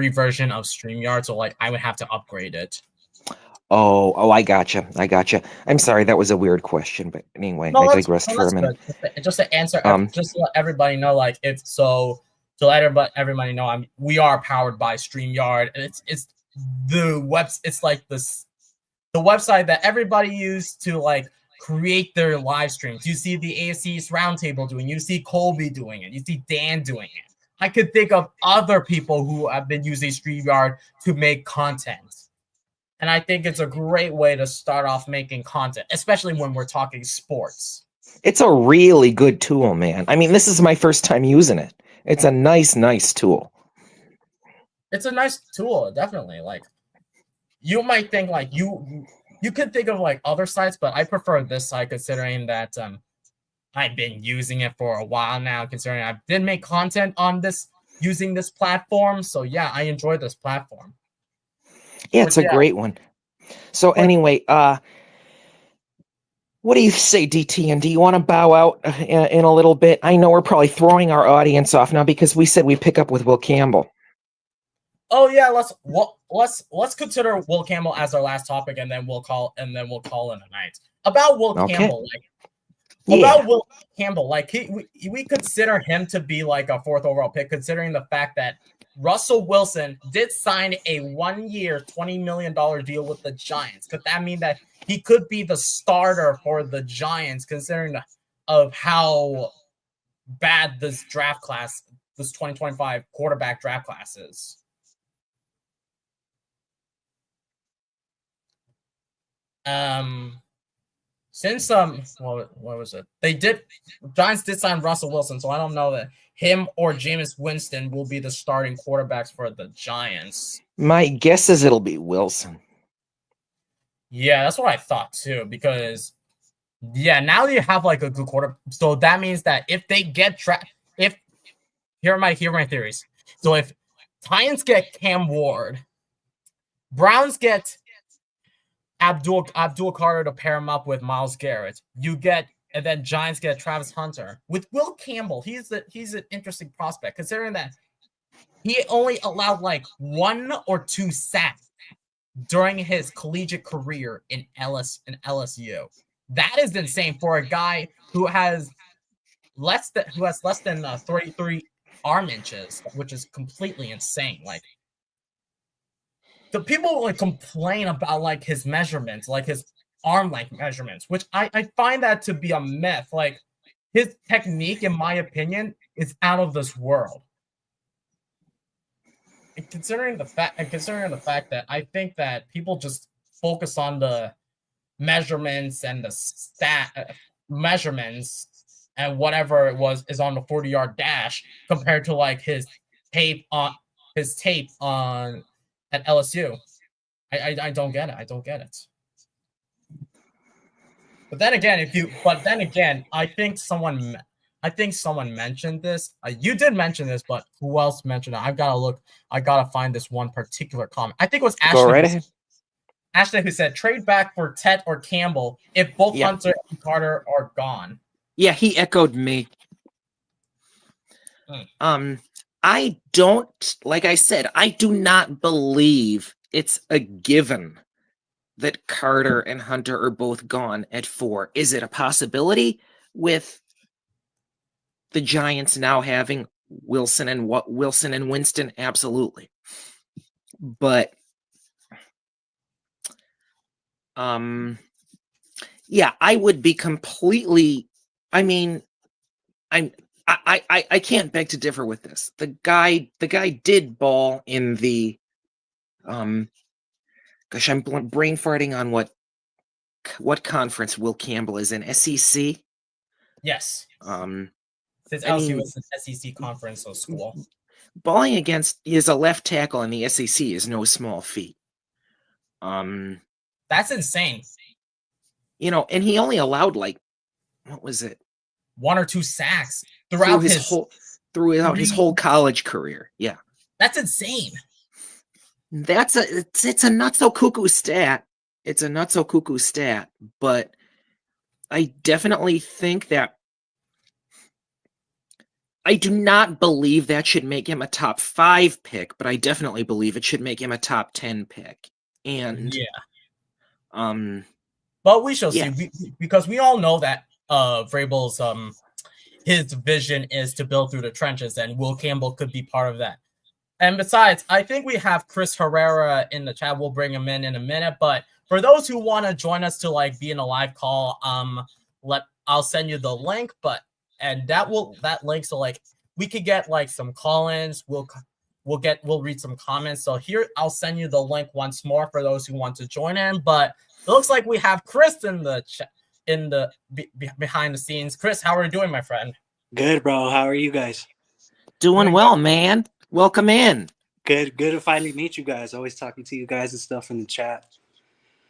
version of StreamYard, so like I would have to upgrade it. Oh, I gotcha. I'm sorry, that was a weird question, but anyway, I digressed for a minute. Just to answer, just to let everybody know, like to let everybody know, we are powered by StreamYard. It's like the website that everybody used to like create their live streams. You see the AFC East Roundtable doing, you see Colby doing it, you see Dan doing it. I could think of other people who have been using StreamYard to make content. And I think it's a great way to start off making content, especially when we're talking sports. It's a really good tool, man. I mean, this is my first time using it. It's a nice tool. It's a nice tool, definitely. Like, you might think like you could think of like other sites, but I prefer this site considering that I've been using it for a while now, considering I did make content on this using this platform. So yeah, I enjoy this platform. Yeah, it's a great one. So anyway, what do you say, DTN? Do you want to bow out in a little bit? I know we're probably throwing our audience off now because we said we pick up with Will Campbell. Oh yeah, let's consider Will Campbell as our last topic, and then we'll call it a night. About Will Campbell, Will Campbell, like we consider him to be like a 4th overall pick, considering the fact that Russell Wilson did sign a 1-year, $20 million deal with the Giants. Could that mean that he could be the starter for the Giants, considering of how bad this 2025 quarterback draft class is? Since what was it? Giants did sign Russell Wilson, so I don't know that him or Jameis Winston will be the starting quarterbacks for the Giants. My guess is it'll be Wilson. Yeah, that's what I thought too, because now you have like a good quarterback. So that means that if they get here are my theories. So if Titans get Cam Ward, Browns get Abdul Carter to pair him up with Myles Garrett, and then Giants get Travis Hunter with Will Campbell. He's an interesting prospect, considering that he only allowed like 1 or 2 sacks during his collegiate career in LSU. That is insane for a guy who has less than 33 arm inches, which is completely insane. Like, the people like complain about like his measurements, like his arm length measurements, which I find that to be a myth. Like, his technique, in my opinion, is out of this world. And considering the fact that I think that people just focus on the measurements and the measurements and whatever it is on the 40-yard dash compared to like his tape on at LSU. I don't get it. I don't get it. But then again, I think someone mentioned this. You did mention this, but who else mentioned it? I gotta find this one particular comment. I think it was Ashley. Hashtag who said trade back for Tet or Campbell if both Hunter and Carter are gone. Yeah, he echoed me. I don't, like I said, I do not believe it's a given that Carter and Hunter are both gone at 4. Is it a possibility with the Giants now having Wilson and Winston? Absolutely. But yeah, I would be completely, I mean, I can't beg to differ with this. The guy did ball in the gosh, I'm brain farting on what conference Will Campbell is in. SEC? Yes. Since I LSU mean, was an SEC conference, so school. Balling against is a left tackle in the SEC is no small feat. That's insane. You know, and he only allowed like, what was it? 1 or 2 sacks throughout his whole college career. Yeah. That's insane. It's a not so cuckoo stat. It's a not so cuckoo stat, but I definitely think that I do not believe that should make him a top 5 pick, but I definitely believe it should make him a top 10 pick. And yeah. But we shall see, because we all know that Vrabel's his vision is to build through the trenches, and Will Campbell could be part of that. And besides, I think we have Chris Herrera in the chat. We'll bring him in a minute. But for those who want to join us to like be in a live call, I'll send you the link. That link, so like we could get like some call-ins. We'll read some comments. So here I'll send you the link once more for those who want to join in. But it looks like we have Chris in the chat, behind the scenes. Chris, how are you doing, my friend? Good, bro. How are you guys? Doing well, man. Welcome in. Good to finally meet you guys. Always talking to you guys and stuff in the chat.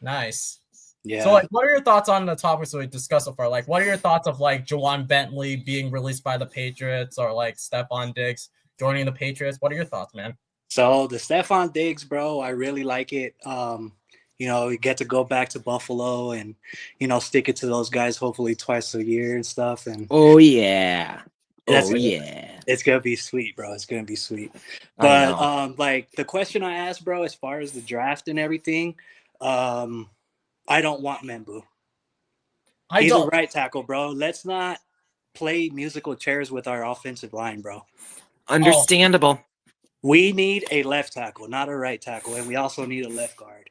Nice. Yeah. So, like, what are your thoughts on the topics we discussed so far? Like, what are your thoughts of like Juwan Bentley being released by the Patriots, or like Stephon Diggs joining the Patriots? What are your thoughts, man? So the Stephon Diggs, bro, I really like it. You know, you get to go back to Buffalo and, you know, stick it to those guys hopefully twice a year and stuff. And oh yeah. It's gonna be sweet, bro. It's gonna be sweet. But like the question I asked, bro, as far as the draft and everything, I don't want Membu. He's a right tackle, bro. Let's not play musical chairs with our offensive line, bro. Understandable. We need a left tackle, not a right tackle, and we also need a left guard.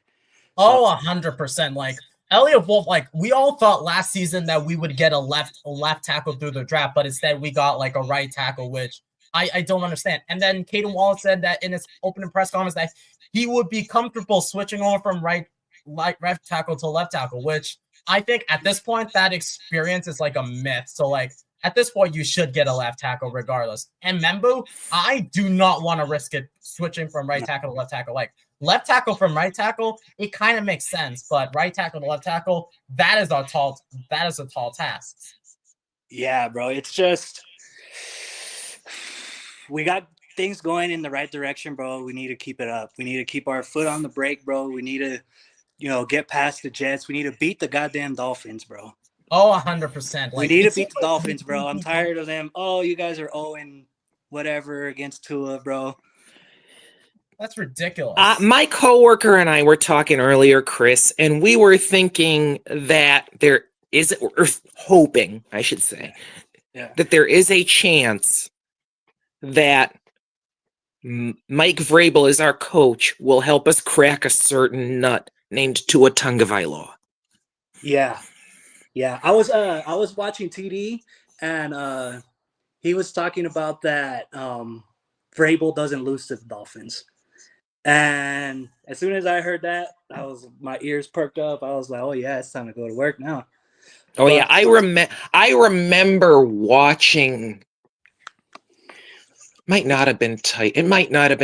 So, 100%. Like Elliot Wolf, like we all thought last season that we would get a left tackle through the draft, but instead we got like a right tackle, which I don't understand. And then Caden Wallace said that in his opening press conference that he would be comfortable switching over from right tackle to left tackle, which I think at this point that experience is like a myth. So like at this point you should get a left tackle regardless. And Membu, I do not want to risk it switching from right tackle to left tackle. Like left tackle from right tackle, it kind of makes sense, but right tackle to left tackle, that is a tall task. Yeah, bro. It's just we got things going in the right direction, bro. We need to keep it up. We need to keep our foot on the brake, bro. We need to, you know, get past the Jets. We need to beat the goddamn Dolphins, bro. Oh, 100%. Like, we need to beat the Dolphins, bro. I'm tired of them. Oh, you guys are 0 whatever against Tua, bro. That's ridiculous. My coworker and I were talking earlier, Chris, and we were thinking that there is, or hoping, I should say, that there is a chance that Mike Vrabel, as our coach, will help us crack a certain nut named Tua Tagovailoa. Yeah. I was watching TD, and he was talking about that Vrabel doesn't lose to the Dolphins. And as soon as I heard that, my ears perked up. I was like, "Oh yeah, it's time to go to work now." Oh yeah, I remember watching. It might not have been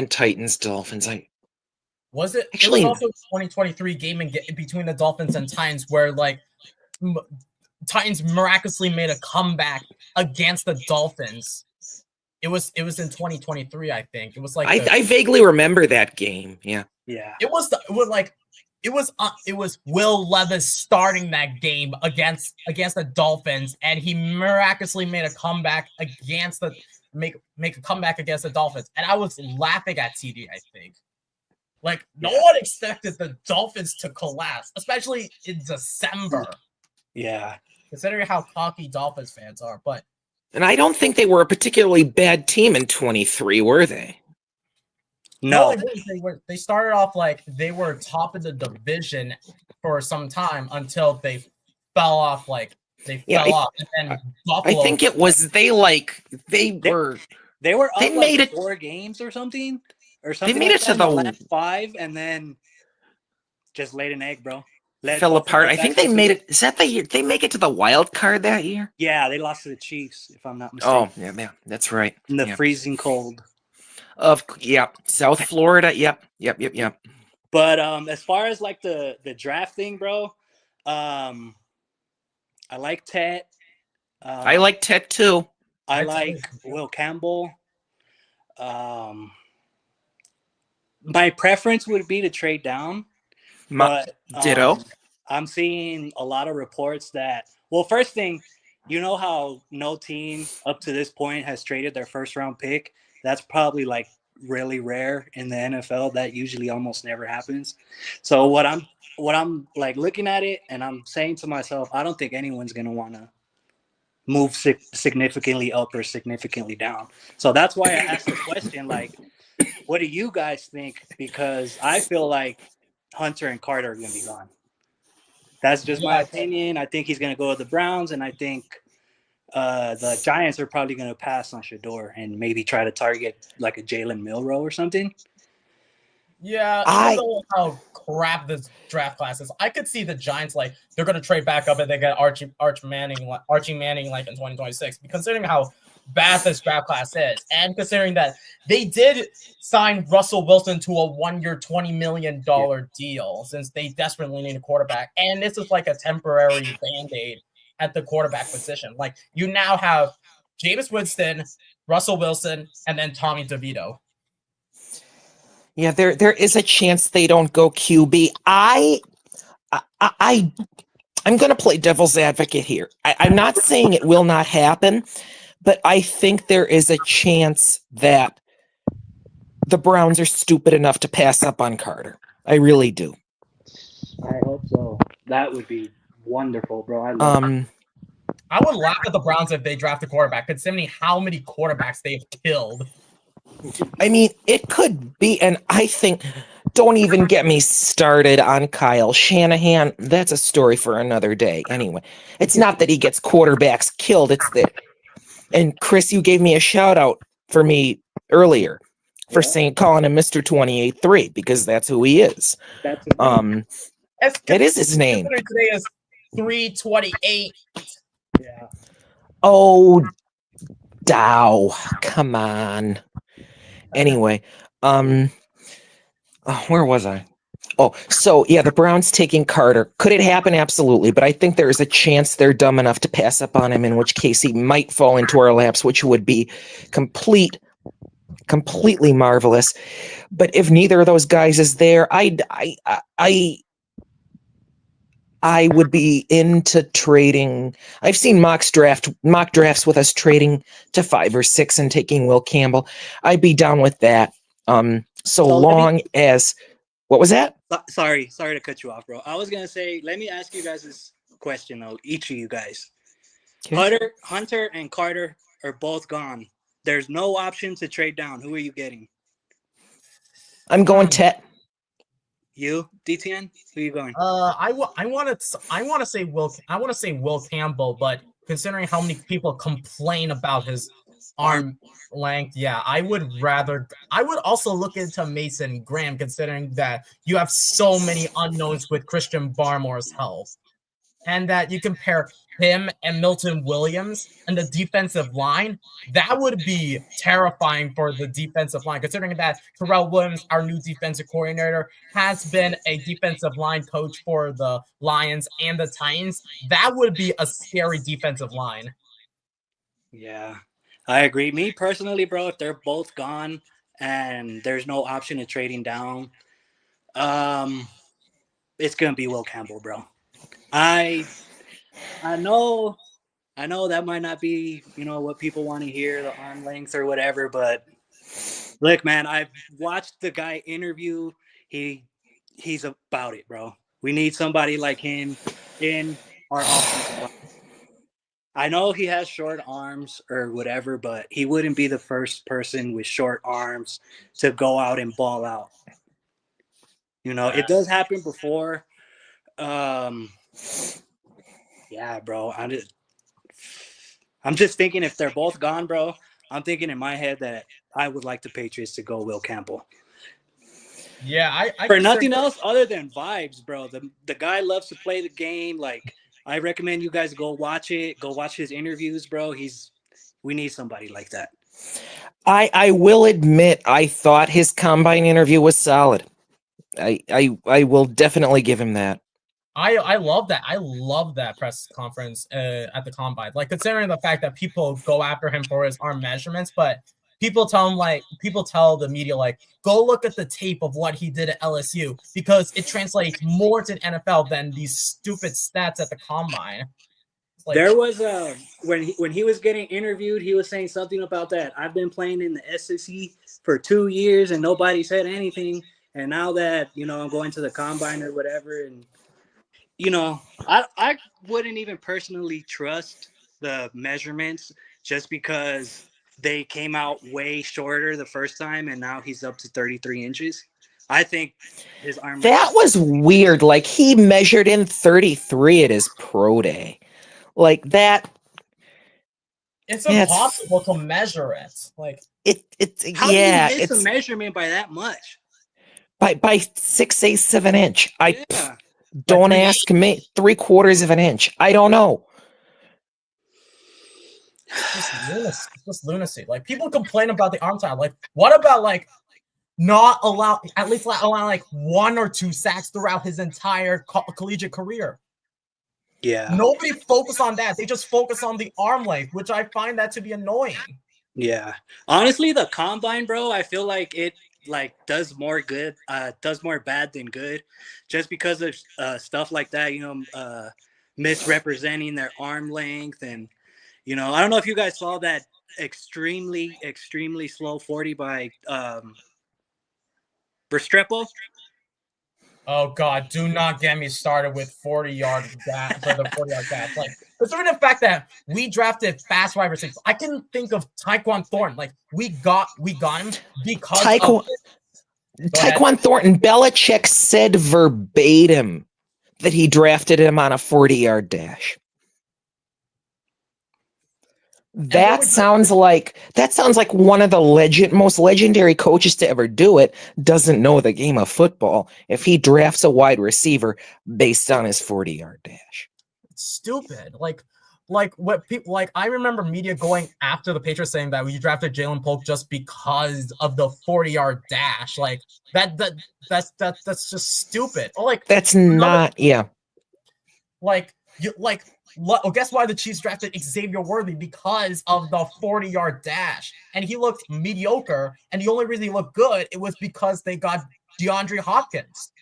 Titans Dolphins. Was it? Actually, it was also 2023 game between the Dolphins and Titans where like Titans miraculously made a comeback against the Dolphins. It was in 2023, I think. It was like I vaguely remember that game. Yeah. It was like it was Will Levis starting that game against the Dolphins, and he miraculously made a comeback against the make a comeback against the Dolphins. And I was laughing at TD, I think. Like, no one expected the Dolphins to collapse, especially in December. Yeah. Considering how cocky Dolphins fans are. And I don't think they were a particularly bad team in 23, were they? No. They started off like they were top of the division for some time until they fell off. And then Buffalo. I think it was they were up made it 4 games or something. They made it to the last 5 and then just laid an egg, bro. Fell apart. I think they made it. Is that the year they make it to the wild card that year? Yeah, they lost to the Chiefs, if I'm not mistaken. Oh, yeah, that's right. In the freezing cold. South Florida. Yep. But as far as like the draft thing, bro, I like Tet. I like Tet too. I like Will Campbell. My preference would be to trade down. But ditto. I'm seeing a lot of reports that, well, first thing, you know how no team up to this point has traded their first round pick? That's probably like really rare in the NFL. That usually almost never happens. So what I'm like looking at it and I'm saying to myself, I don't think anyone's going to want to move significantly up or significantly down. So that's why I asked the question, like, what do you guys think? Because I feel like Hunter and Carter are going to be gone. That's just my opinion. I think he's going to go to the Browns, and I think the Giants are probably going to pass on Shador and maybe try to target like a Jalen Milroe or something. Yeah, I don't know how crap this draft class is. I could see the Giants like they're going to trade back up and they get Archie Manning like in 2026. Considering how bad this draft class is, and considering that they did sign Russell Wilson to a 1-year, $20 million deal since they desperately need a quarterback, and this is like a temporary band-aid at the quarterback position. Like you now have Jameis Winston, Russell Wilson, and then Tommy DeVito. Yeah, there is a chance they don't go QB. I'm going to play devil's advocate here. I'm not saying it will not happen, but I think there is a chance that the Browns are stupid enough to pass up on Carter. I really do. I hope so. That would be wonderful, bro. I would laugh at the Browns if they draft a quarterback, considering how many quarterbacks they've killed. I mean, it could be, and I think, don't even get me started on Kyle Shanahan. That's a story for another day. Anyway, it's not that he gets quarterbacks killed. It's that, and Chris, you gave me a shout out for me earlier for calling him Mr. 28-3 because that's who he is. That is his name. Today is 328. Yeah. Oh, Dow, come on. Anyway, where was I? Oh, so yeah, the Browns taking Carter. Could it happen? Absolutely. But I think there is a chance they're dumb enough to pass up on him, in which case he might fall into our laps, which would be completely marvelous. But if neither of those guys is there, I would be into trading. I've seen mock drafts with us trading to 5 or 6 and taking Will Campbell. I'd be down with that. So long as what was that? Sorry to cut you off, bro. I was gonna say, let me ask you guys this question though, each of you guys. Okay. Hunter and Carter are both gone. There's no option to trade down. Who are you getting? I'm going Tet. You, DTN? Who are you going? I want to say Will Campbell, but considering how many people complain about his arm length, yeah, I would also look into Mason Graham, considering that you have so many unknowns with Christian Barmore's health, and that you compare him and Milton Williams and the defensive line. That would be terrifying for the defensive line, considering that Terrell Williams, our new defensive coordinator, has been a defensive line coach for the Lions and the Titans. That would be a scary defensive line. Yeah, I agree. Me personally, bro, if they're both gone and there's no option of trading down, it's gonna be Will Campbell, bro. I know that might not be, what people want to hear, the arm length or whatever, but look, man, I've watched the guy interview. He's about it, bro. We need somebody like him in our offensive line. I know he has short arms or whatever, but he wouldn't be the first person with short arms to go out and ball out. It does happen before. Yeah, bro. I'm just thinking if they're both gone, bro, I'm thinking in my head that I would like the Patriots to go Will Campbell. Yeah, I for nothing else other than vibes, bro. The guy loves to play the game. Like, I recommend you guys go watch it. Go watch his interviews, bro. We need somebody like that. I will admit I thought his combine interview was solid. I will definitely give him that. I love that. I love that press conference at the combine. Like, considering the fact that people go after him for his arm measurements, but people tell the media, like, go look at the tape of what he did at LSU because it translates more to the NFL than these stupid stats at the combine. Like, there was when he was getting interviewed, he was saying something about that. I've been playing in the SEC for 2 years and nobody said anything. And now that, I'm going to the combine or whatever, and I wouldn't even personally trust the measurements just because they came out way shorter the first time and now he's up to 33 inches. I think his arm. That was weird. Like, he measured in 33 at his pro day. Like that. It's impossible to measure it. Like, how do you miss a measurement by that much? By 6/8 inch. Don't ask me. 3/4 of an inch. I don't know. It's just lunacy. Like, people complain about the arm time. Like, what about not allow like 1 or 2 sacks throughout his entire collegiate career? Yeah. Nobody focus on that. They just focus on the arm length, which I find that to be annoying. Yeah. Honestly, the combine, bro, I feel like it does more bad than good, just because of stuff like that, misrepresenting their arm length. And I don't know if you guys saw that extremely slow 40 by Restrepo. Oh God, do not get me started with 40-yard dash for the 40-yard dash. Like, considering the fact that we drafted fast wide receivers, I can think of Tyquan Thornton. Like, we got him because Tyquan Thornton. Belichick said verbatim that he drafted him on a 40-yard dash. That sounds like one of the most legendary coaches to ever do it doesn't know the game of football if he drafts a wide receiver based on his 40-yard dash. It's stupid. Like what people I remember media going after the Patriots saying that we drafted Jalen Polk just because of the 40-yard dash. Like that's just stupid. Or that's not guess why the Chiefs drafted Xavier Worthy? Because of the 40-yard dash. And he looked mediocre, and the only reason he looked good, it was because they got DeAndre Hopkins.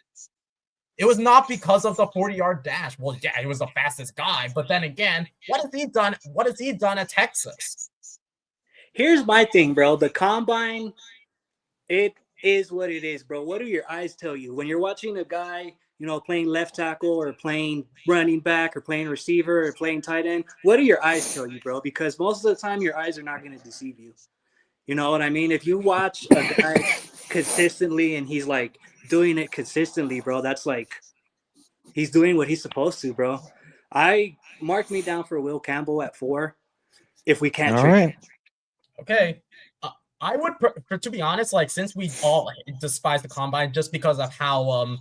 It was not because of the 40-yard dash. Well, yeah, he was the fastest guy, but then again, what has he done? What has he done at Texas? Here's my thing, bro. The combine, it is what it is, bro. What do your eyes tell you? When you're watching a guy, playing left tackle or playing running back or playing receiver or playing tight end, what do your eyes tell you, bro? Because most of the time your eyes are not going to deceive you. You know what I mean? If you watch a guy consistently and he's doing it consistently, bro, that's he's doing what he's supposed to, bro. I marked me down for Will Campbell at 4 if we can't trade him. Okay. I would, to be honest, since we all despise the combine just because of how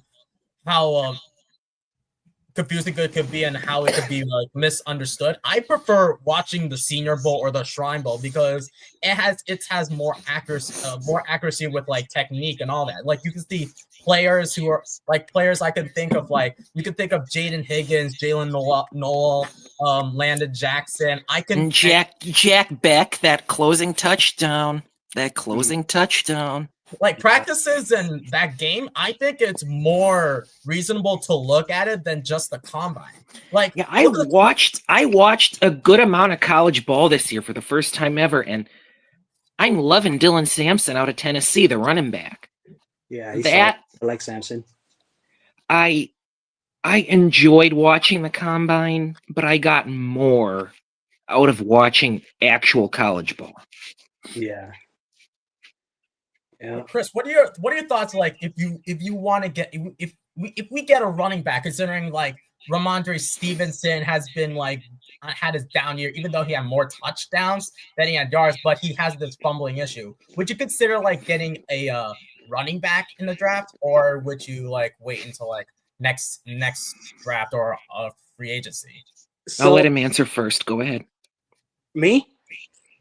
confusing it could be and how it could be misunderstood, I prefer watching the Senior Bowl or the Shrine Bowl because it has more accuracy with technique and all that. You can see players who are players I could think of, you could think of Jaden Higgins, Jalen Noel, Landon Jackson. I can Jack Beck, that closing touchdown. like practices and that game, I think it's more reasonable to look at it than just the combine. Like, yeah, I watched a good amount of college ball this year for the first time ever, and I'm loving Dylan Sampson out of Tennessee, the running back. Yeah, I like Sampson. I enjoyed watching the combine, but I got more out of watching actual college ball. Yeah. Yeah. Chris, what are your thoughts? Like, if you want to get if we get a running back, considering like Ramondre Stevenson has been like had his down year, even though he had more touchdowns than he had yards, but he has this fumbling issue. Would you consider like getting a running back in the draft, or would you like wait until like next draft or a free agency? So, I'll let him answer first. Go ahead. Me?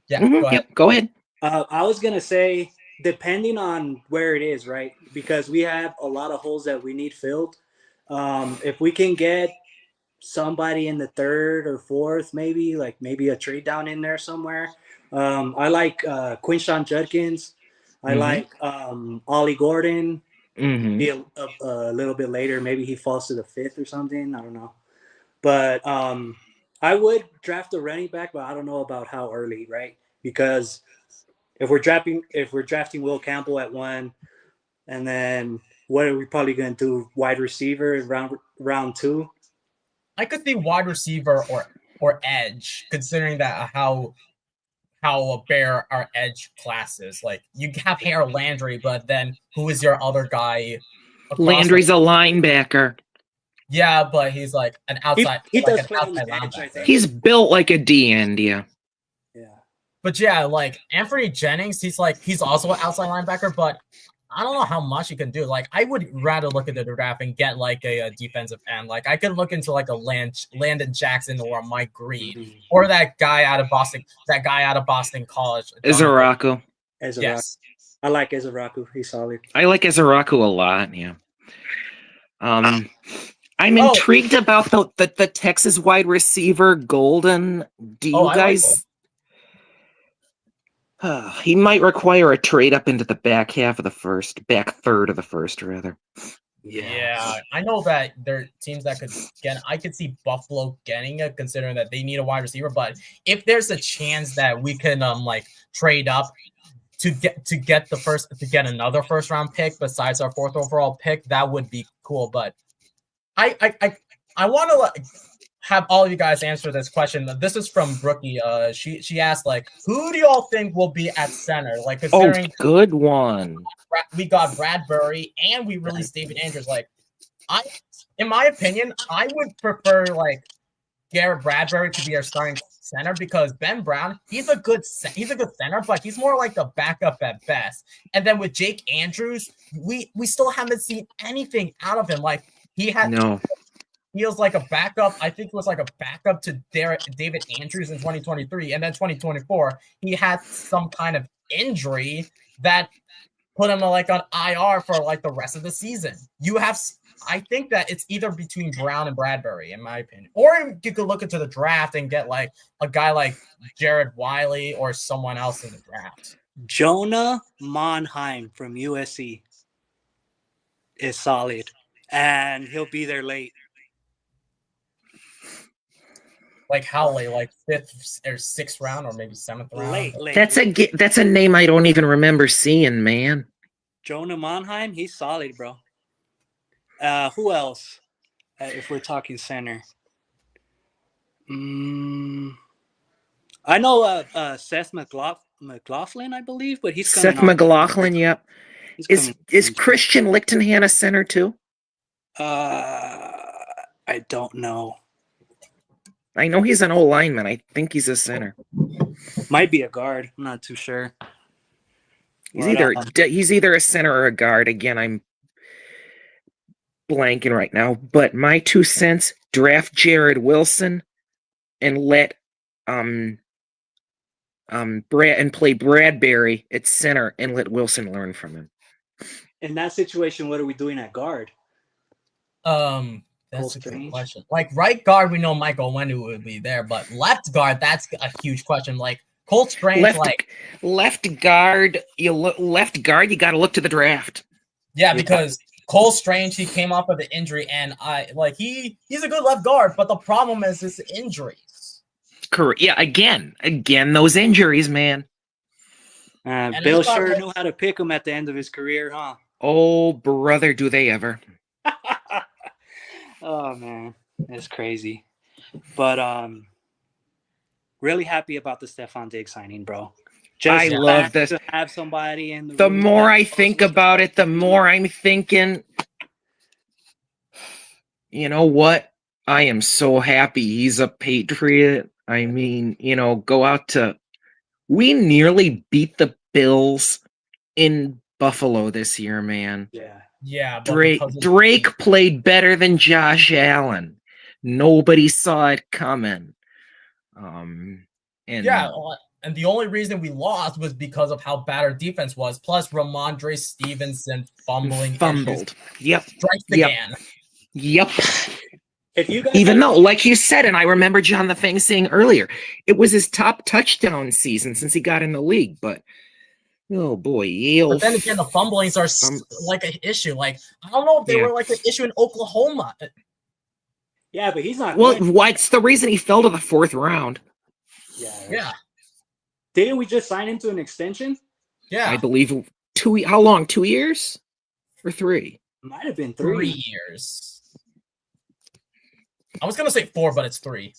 Yeah, go ahead. Yep, go ahead. I was gonna say, depending on where it is, right? Because we have a lot of holes that we need filled. If we can get somebody in the third or fourth, maybe a trade down in there somewhere. I like Quinshawn Judkins. I like Ollie Gordon. Be a little bit later, maybe he falls to the fifth or something. I don't know, but I would draft a running back, but I don't know about how early, right? Because if we're drafting Will Campbell at 1, and then what are we probably going to do? Wide receiver round 2. I could see wide receiver or edge, considering that how bare our edge class is. Like, you have Harold Landry, but then who is your other guy? Landry's a linebacker. Yeah, but he's like an outside. He like does an play on the outside edge, I linebacker. think. He's built like a DN, yeah. But yeah, like Anthony Jennings, he's also an outside linebacker, but I don't know how much he can do. Like, I would rather look at the draft and get like a defensive end. Like, I could look into like a Landon Jackson or a Mike Green or that guy out of Boston College. Izaraku. Yes. I like Izaraku. He's solid. I like Izaraku a lot, yeah. I'm intrigued about the Texas wide receiver, Golden. Do you guys... he might require a trade up into the back third of the first, rather. Yeah, I know that there are teams that could get. I could see Buffalo getting it, considering that they need a wide receiver. But if there's a chance that we can like trade up to get another first round pick besides our 4th overall pick, that would be cool. But I want to have all of you guys answer this question. This is from Brookie. She asked, like, who do y'all think will be at center? Like, considering good one. We got Bradbury and we released David Andrews. Like, in my opinion, I would prefer like Garrett Bradbury to be our starting center, because Ben Brown, he's a good center, but he's more like a backup at best. And then with Jake Andrews, we still haven't seen anything out of him. Like, he had feels like a backup. I think it was like a backup to David Andrews in 2023. And then 2024, he had some kind of injury that put him like on IR for like the rest of the season. I think that it's either between Brown and Bradbury, in my opinion. Or you could look into the draft and get like a guy like Jared Wiley or someone else in the draft. Jonah Monheim from USC is solid, and he'll be there late. Like how late? Like 5th or 6th round, or maybe 7th round? Late. That's a name I don't even remember seeing, man. Jonah Monheim, he's solid, bro. Who else? If we're talking center, I know Seth McLaughlin, I believe, but he's Seth McLaughlin. Yep. Is Christian Lichtenhan a center too? I don't know. I know he's an old lineman. I think he's a center. Might be a guard. I'm not too sure. He's either a center or a guard. Again, I'm blanking right now. But my 2 cents: draft Jared Wilson and let play Bradbury at center and let Wilson learn from him. In that situation, what are we doing at guard? That's a good question. Like, right guard, we know Michael Wendu would be there, but left guard, that's a huge question. Like, Cole Strange, left guard. Left guard. You got to look to the draft. Yeah, because Cole Strange, he came off of the injury, and he's a good left guard, but the problem is his injuries. Correct. Yeah, again, those injuries, man. Bill sure knew how to pick him at the end of his career, huh? Oh, brother, do they ever. Oh, man. It's crazy. But really happy about the Stephon Diggs signing, bro. I love this. To have somebody in the more I think about it, the more I'm thinking, you know what? I am so happy he's a Patriot. I mean, go out to... We nearly beat the Bills in Buffalo this year, man. Yeah. Drake played better than Josh Allen. Nobody saw it coming. And the only reason we lost was because of how bad our defense was. Plus, Ramondre Stevenson fumbled. Yep. Strikes again. Yep. If you guys Even though, like you said, and I remember John the Fang saying earlier, it was his top touchdown season since he got in the league. But oh boy, but then again, the fumblings are like an issue. Like, I don't know if they were like an issue in Oklahoma. Yeah, but he's not. Well, what's the reason he fell to the 4th round? Yeah. Didn't we just sign him to an extension? Yeah. I believe 2. How long? 2 years or 3? Might have been 3 years. I was gonna say 4, but it's 3.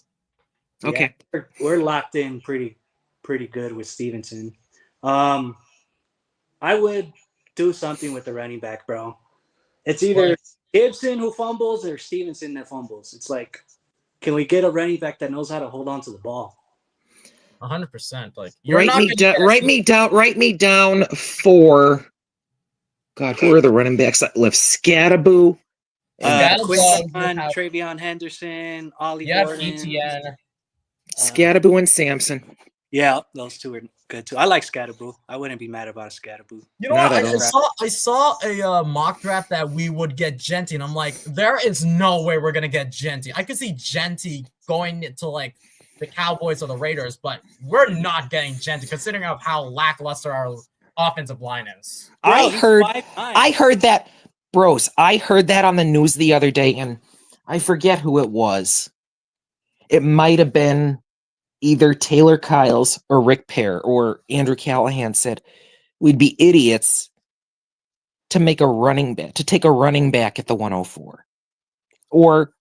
Okay. Yeah, we're locked in pretty good with Stevenson. I would do something with the running back, bro. It's either Gibson who fumbles or Stevenson that fumbles. It's like, can we get a running back that knows how to hold on to the ball? 100%. Like, write me down for. God, who are the running backs that live? Scatterboo. Travion Henderson, Ollie Gordon. DTN. Scatterboo and Sampson. Yeah, those two are good too. I like Scatterboo. I wouldn't be mad about a Scatterboo. You know what? I saw a mock draft that we would get Genty, and I'm like, there is no way we're gonna get Genty. I could see Genty going to like the Cowboys or the Raiders, but we're not getting Genty considering of how lackluster our offensive line is. I heard that, bros. I heard that on the news the other day, and I forget who it was. It might have been either Taylor Kyles or Rick Pear or Andrew Callahan said we'd be idiots to take a running back at the 104 or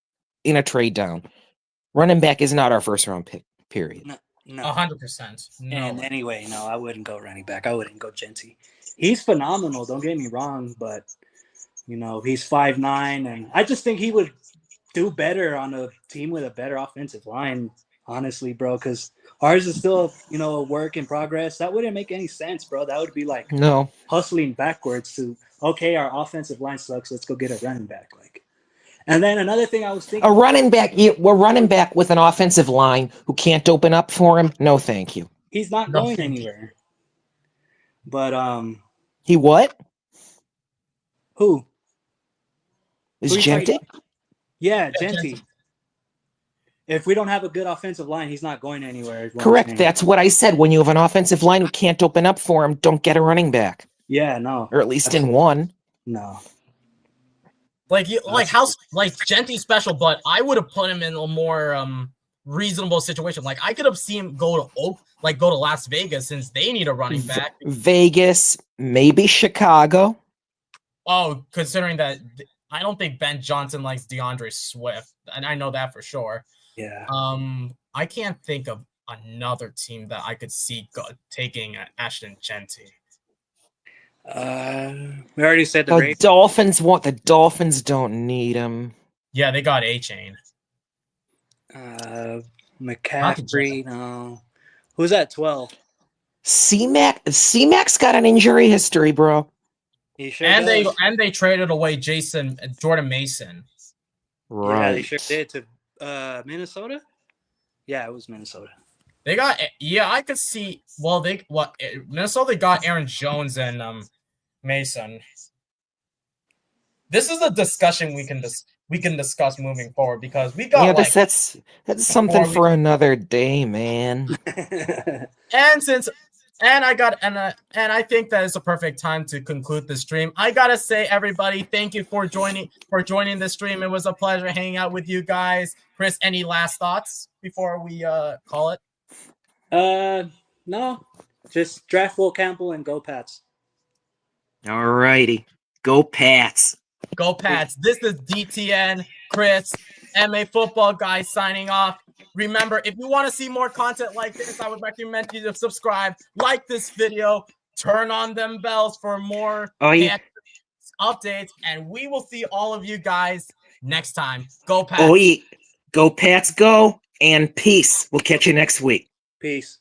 in a trade down. Running back is not our first round pick, period. No. 100%. No. And anyway, no, I wouldn't go running back. I wouldn't go Genty. He's phenomenal, don't get me wrong, but he's 5'9", and I just think he would do better on a team with a better offensive line, honestly, bro, because ours is still, a work in progress. That wouldn't make any sense, bro. That would be like hustling backwards to, okay, our offensive line sucks, let's go get a running back. And then another thing I was thinking, we're running back with an offensive line who can't open up for him. No, thank you. He's not going anywhere. But he what? Who? Is Genty? Yeah, Genty. If we don't have a good offensive line, he's not going anywhere. Correct. That's what I said. When you have an offensive line who can't open up for him, don't get a running back. Yeah, no. Or at least in one. No. Genty's special, but I would have put him in a more reasonable situation. Like, I could have seen him go to Las Vegas since they need a running back. Vegas, maybe Chicago. Oh, considering that I don't think Ben Johnson likes DeAndre Swift, and I know that for sure. Yeah. I can't think of another team that I could see taking Ashton Genty. We already said the Dolphins Dolphins don't need him. Yeah, they got A-Chain. McCaffrey, no. Who's at 12? C-Mac's got an injury history, bro. He sure and does. they traded away Jordan Mason. Right. Yeah, they sure did to Minnesota. Yeah, it was Minnesota. They got I could see. Well, Minnesota got Aaron Jones and Mason. This is a discussion we can we can discuss moving forward, because we got that's something for another day, man. And I think that is a perfect time to conclude the stream. I gotta say, everybody, thank you for joining the stream. It was a pleasure hanging out with you guys. Chris, any last thoughts before we call it? No, just draft Will Campbell and go Pats. All righty, go Pats. Go Pats. This is DTN, Chris, MA Football Guy signing off. Remember, if you want to see more content like this, I would recommend you to subscribe, like this video, turn on them bells for more updates, and we will see all of you guys next time. Go Pats. Go Pats, go, and peace. We'll catch you next week. Peace.